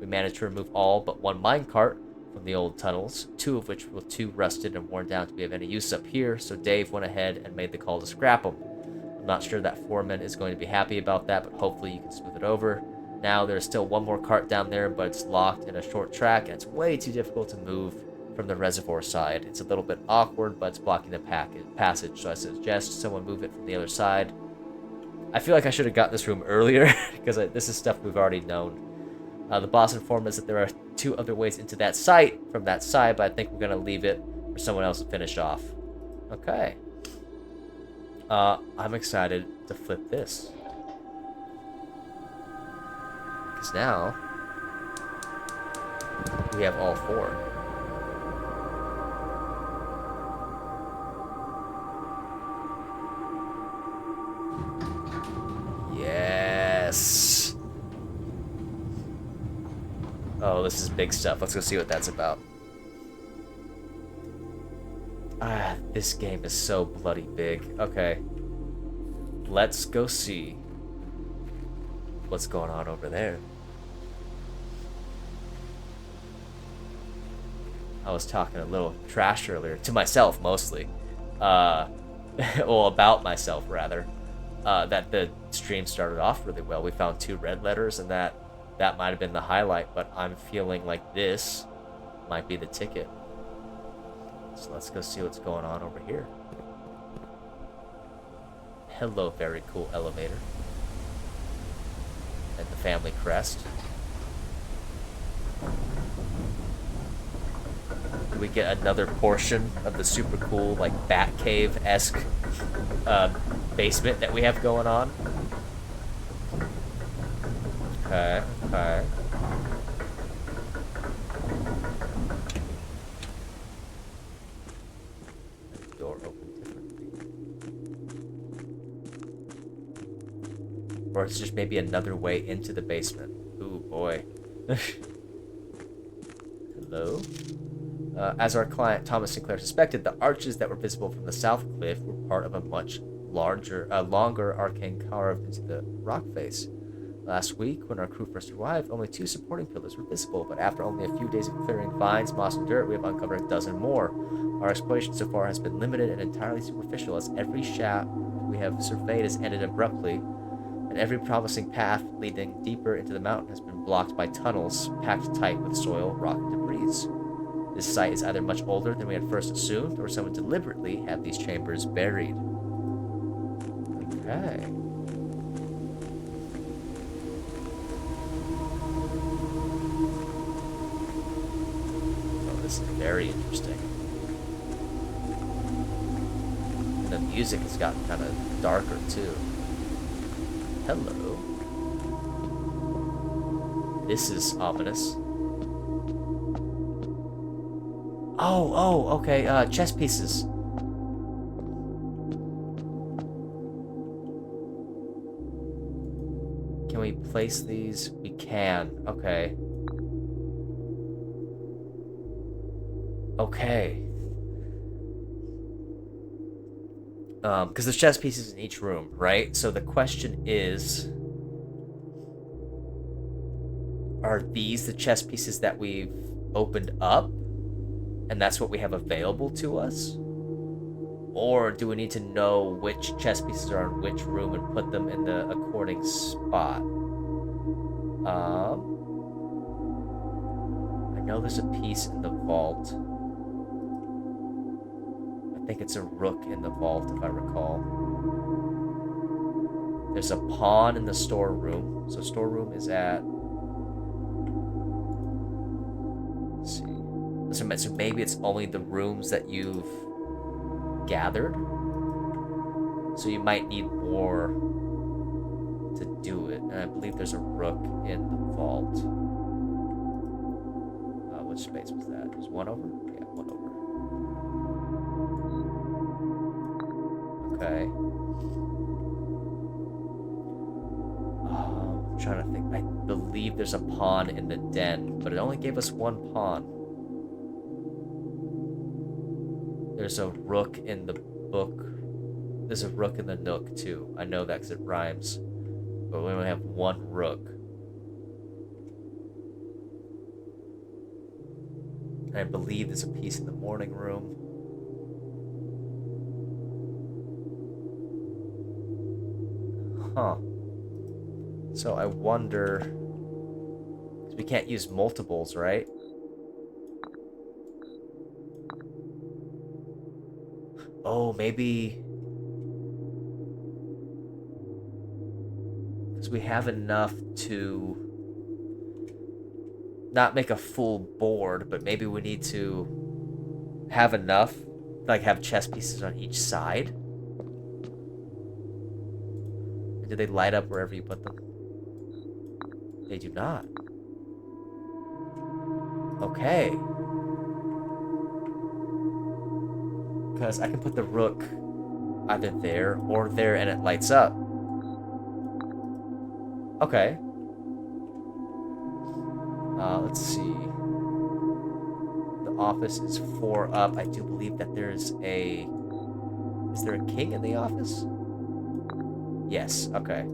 We managed to remove all but 1 minecart from the old tunnels, 2 of which were too rusted and worn down to be of any use up here, so Dave went ahead and made the call to scrap them. I'm not sure that foreman is going to be happy about that, but hopefully you can smooth it over. Now there's still 1 more cart down there, but it's locked in a short track, and it's way too difficult to move from the reservoir side. It's a little bit awkward, but it's blocking the passage, so I suggest someone move it from the other side. I feel like I should have got this room earlier, because this is stuff we've already known. The boss informed us that there are 2 other ways into that site from that side, but I think we're going to leave it for someone else to finish off. Okay. I'm excited to flip this. Because now, we have all 4. Yes! Oh, this is big stuff. Let's go see what that's about. This game is so bloody big. Okay. Let's go see what's going on over there. I was talking a little trash earlier, to myself mostly. Well, about myself, rather. That the stream started off really well. We found 2 red letters, and that might have been the highlight, but I'm feeling like this might be the ticket. So let's go see what's going on over here. Hello, very cool elevator. And the family crest. Do we get another portion of the super cool, like, Batcave-esque basement that we have going on? Okay, okay. Door open differently. Or it's just maybe another way into the basement. Ooh, boy. Hello? As our client Thomas Sinclair suspected, the arches that were visible from the south cliff were part of a much longer arcane carved into the rock face. Last week, when our crew first arrived, only 2 supporting pillars were visible, but after only a few days of clearing vines, moss, and dirt, we have uncovered a dozen more. Our exploration so far has been limited and entirely superficial, as every shaft we have surveyed has ended abruptly, and every promising path leading deeper into the mountain has been blocked by tunnels packed tight with soil, rock, and debris. This site is either much older than we had first assumed, or someone deliberately had these chambers buried. Okay. Oh, this is very interesting. And the music has gotten kind of darker, too. Hello. This is ominous. Oh, okay, chess pieces. Can we place these? We can, okay. Okay. Because there's chess pieces in each room, right? So the question is, are these the chess pieces that we've opened up? And that's what we have available to us? Or do we need to know which chess pieces are in which room and put them in the according spot? I know there's a piece in the vault. I think it's a rook in the vault, if I recall. There's a pawn in the storeroom. So storeroom is at... Let's see. So maybe it's only the rooms that you've gathered. So you might need more to do it. And I believe there's a rook in the vault. Which space was that? There's one over? Yeah, one over. Okay. I'm trying to think. I believe there's a pawn in the den, but it only gave us one pawn. There's a rook in the book. There's a rook in the nook, too. I know that because it rhymes. But we only have one rook. And I believe there's a piece in the morning room. Huh. So I wonder... Because we can't use multiples, right? Oh, maybe... Because we have enough to... not make a full board, but maybe we need to have enough, like have chess pieces on each side. And do they light up wherever you put them? They do not. Okay. Because I can put the rook either there or there and it lights up. Okay. Let's see. The office is 4 up. I do believe that there's a... Is there a king in the office? Yes, okay.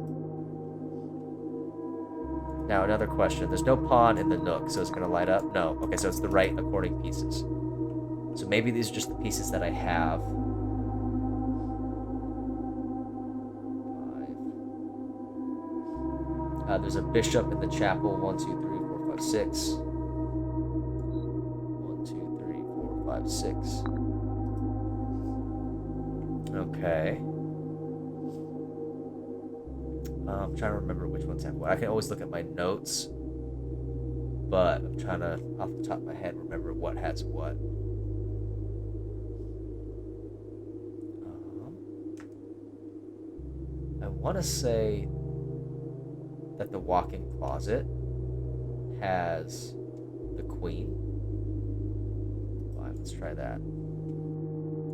Now, another question. There's no pawn in the nook, so it's going to light up? No. Okay, so it's the right according pieces. So maybe these are just the pieces that I have. 5. There's a bishop in the chapel. 1, 2, 3, 4, 5, 6. 1, 2, 3, 4, 5, 6. Okay. I'm trying to remember which ones have what. I can always look at my notes, but I'm trying to, off the top of my head, remember what has what. want to say that the walk-in closet has the queen. Fine, let's try that. 2,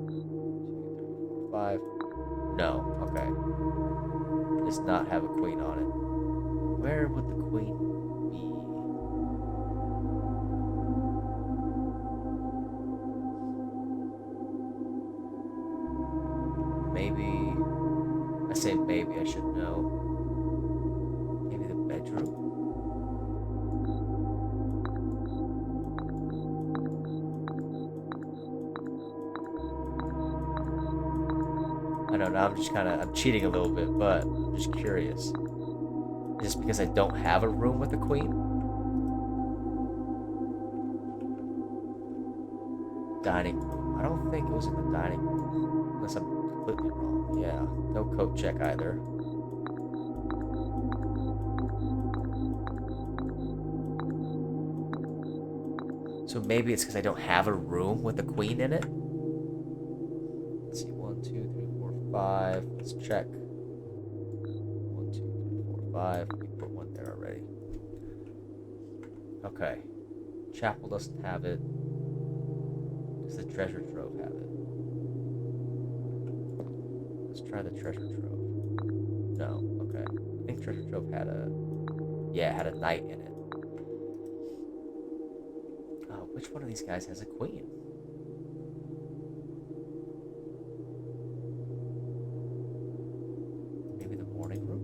3, 4, 5. No, okay. Does not have a queen on it. Where would the queen be? Maybe. I say maybe, I should know. Maybe the bedroom? I don't know, I'm cheating a little bit, but I'm just curious. Just because I don't have a room with a queen? Dining room. I don't think it was in the dining room. Unless I'm completely wrong. Yeah, no coat check either. So maybe it's because I don't have a room with a queen in it? Let's see, 1, 2, 3, 4, 5. Let's check. 1, 2, 3, 4, 5. We put one there already. Okay. Chapel doesn't have it. Does the treasure trove have it? Let's try the treasure trove. No, okay. I think treasure trove had a... Yeah, it had a knight in it. Which one of these guys has a queen? Maybe the morning room?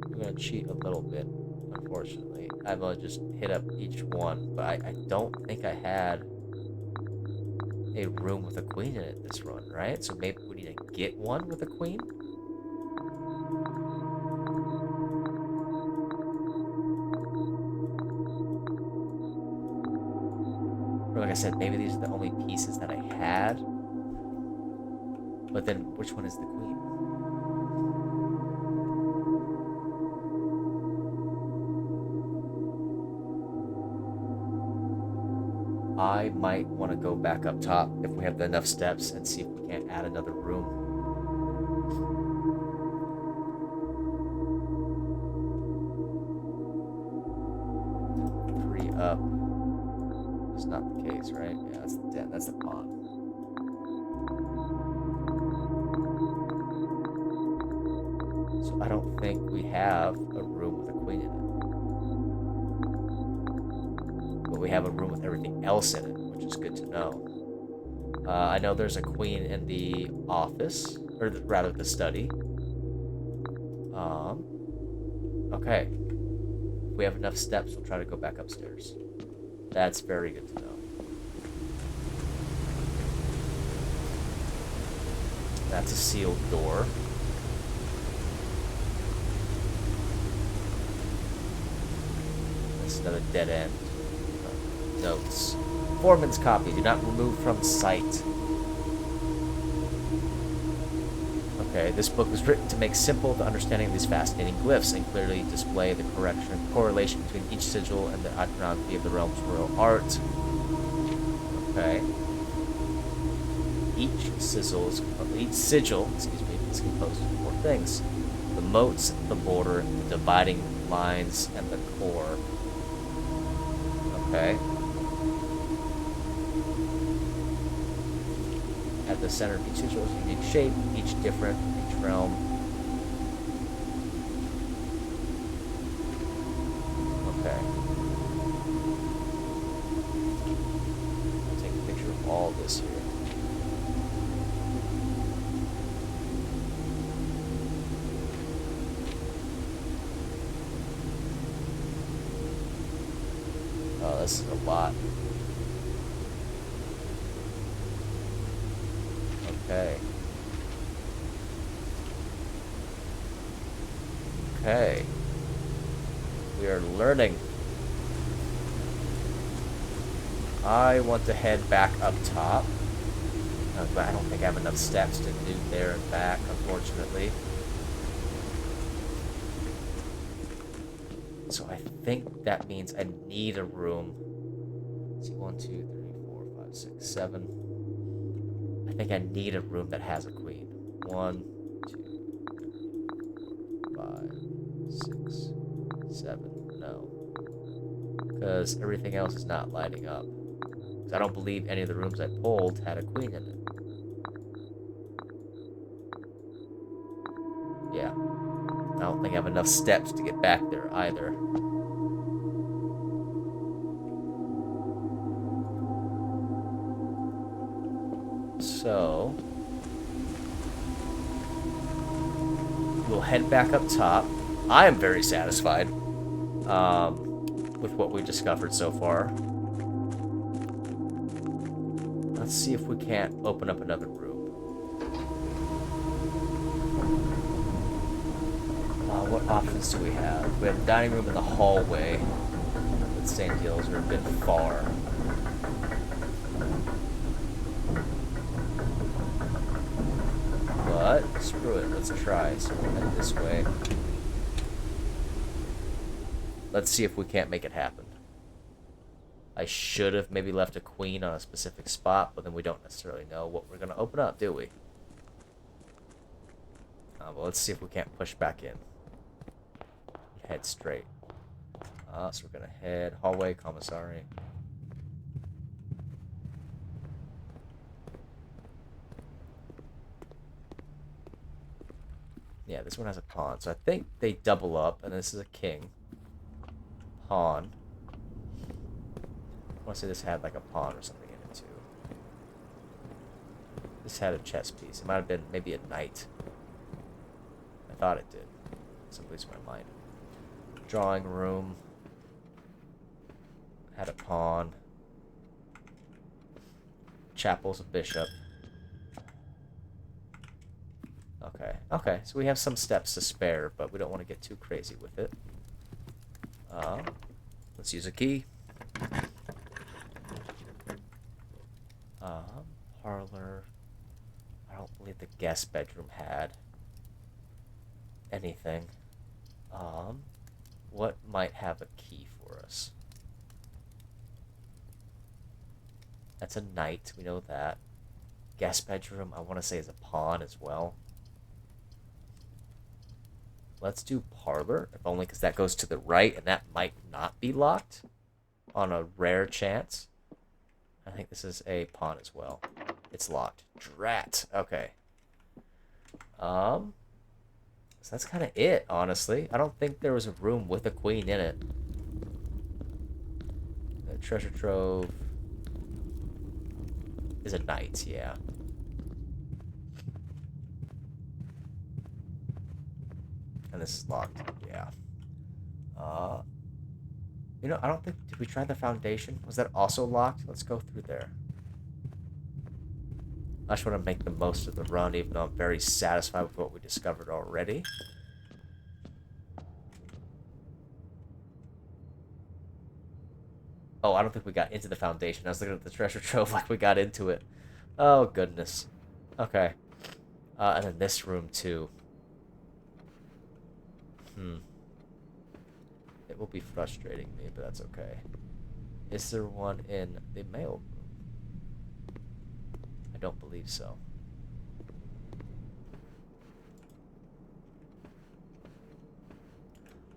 I'm gonna cheat a little bit, unfortunately. I'm gonna just hit up each one, but I don't think I had a room with a queen in it this run, right? So maybe we need to get one with a queen? Or like I said, maybe these are the only pieces that I had. But then, which one is the queen? I might want to go back up top if we have enough steps and see if we can't add another room. Three up. That's not the case, right? Yeah, that's the den. That's the pond. So I don't think we have a room with a queen in it. But we have a room with everything else in it, which is good to know. I know there's a queen in the office, or rather the study. Okay. If we have enough steps, we'll try to go back upstairs. That's very good to know. That's a sealed door. That's another dead end. Notes. Foreman's copy. Do not remove from sight. Okay, this book was written to make simple the understanding of these fascinating glyphs and clearly display the correlation between each sigil and the iconography of the realm's royal art. Okay. Each sigil is composed of 4 things: the moats, the border, the dividing lines, and the core. Okay. At the center of each sigil is a unique shape, each different, each realm. Okay. I'll take a picture of all this here. Oh, this is a lot. Okay. Okay. We are learning. I want to head back up top. But I don't think I have enough steps to do there and back, unfortunately. So I think that means I need a room. Let's see, 1, 2, 3, 4, 5, 6, 7. I think I need a room that has a queen. 1, 2, 5, 6, 7. No. Because everything else is not lighting up. Because I don't believe any of the rooms I pulled had a queen in it. Yeah. I don't think I have enough steps to get back there either. So we'll head back up top. I am very satisfied with what we discovered so far. Let's see if we can't open up another room. What options do we have? We have a dining room in the hallway. But St. Gills are a bit far. But screw it, let's try. So we'll head this way. Let's see if we can't make it happen. I should have maybe left a queen on a specific spot, but then we don't necessarily know what we're going to open up, do we? Well, let's see if we can't push back in. Head straight. So we're going to head hallway, commissary. Yeah, this one has a pawn. So I think they double up, and this is a king. Pawn. I want to say this had like a pawn or something in it too. This had a chess piece. It might have been maybe a knight. I thought it did. Somebody's my mind. Drawing room. Had a pawn. Chapel's a bishop. Okay, so we have some steps to spare, but we don't want to get too crazy with it. Let's use a key. Parlor. I don't believe the guest bedroom had anything. What might have a key for us? That's a knight, we know that. Guest bedroom, I want to say is a pawn as well. Let's do parlor, if only because that goes to the right, and that might not be locked on a rare chance. I think this is a pawn as well. It's locked. Drat. Okay. So that's kind of it, honestly. I don't think there was a room with a queen in it. The treasure trove is a knight, yeah. And this is locked, yeah. You know, I don't think... Did we try the foundation? Was that also locked? Let's go through there. I just want to make the most of the run, even though I'm very satisfied with what we discovered already. Oh, I don't think we got into the foundation. I was looking at the treasure trove like we got into it. Oh, goodness. Okay. And then this room, too. It will be frustrating me, but that's okay. Is there one in the mail room? I don't believe so.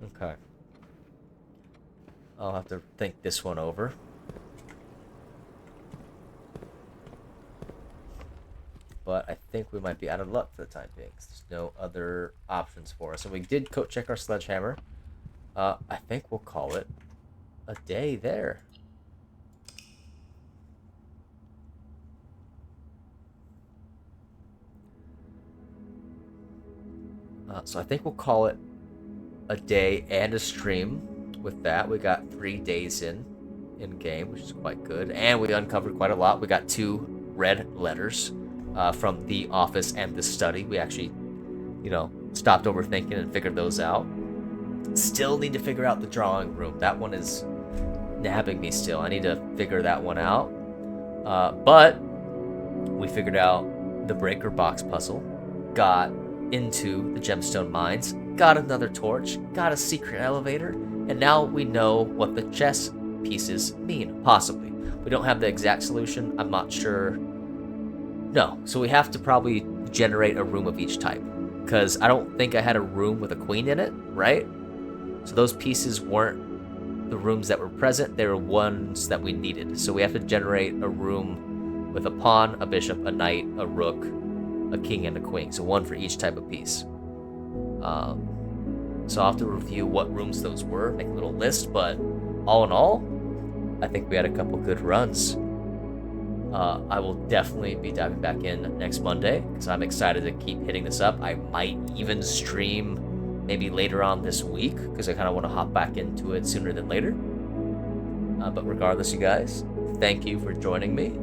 Okay. I'll have to think this one over. But I think we might be out of luck for the time being, 'cause there's no other options for us. And we did coat check our sledgehammer. I think we'll call it a day there. So I think we'll call it a day and a stream. With that, we got 3 days in game, which is quite good. And we uncovered quite a lot. We got 2 red letters from the office and the study. We actually, you know, stopped overthinking and figured those out. Still need to figure out the drawing room. That one is nabbing me still. I need to figure that one out. But we figured out the breaker box puzzle. Got into the gemstone mines. Got another torch. Got a secret elevator. And now we know what the chess pieces mean, possibly. We don't have the exact solution. I'm not sure No, so we have to probably generate a room of each type. Because I don't think I had a room with a queen in it, right? So those pieces weren't the rooms that were present, they were ones that we needed. So we have to generate a room with a pawn, a bishop, a knight, a rook, a king, and a queen. So one for each type of piece. So I'll have to review what rooms those were, make a little list, but all in all, I think we had a couple good runs. I will definitely be diving back in next Monday because I'm excited to keep hitting this up. I might even stream maybe later on this week because I kind of want to hop back into it sooner than later. But regardless, you guys, thank you for joining me.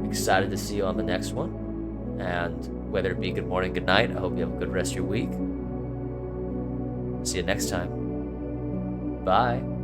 Excited to see you on the next one. And whether it be good morning, good night, I hope you have a good rest of your week. See you next time. Bye.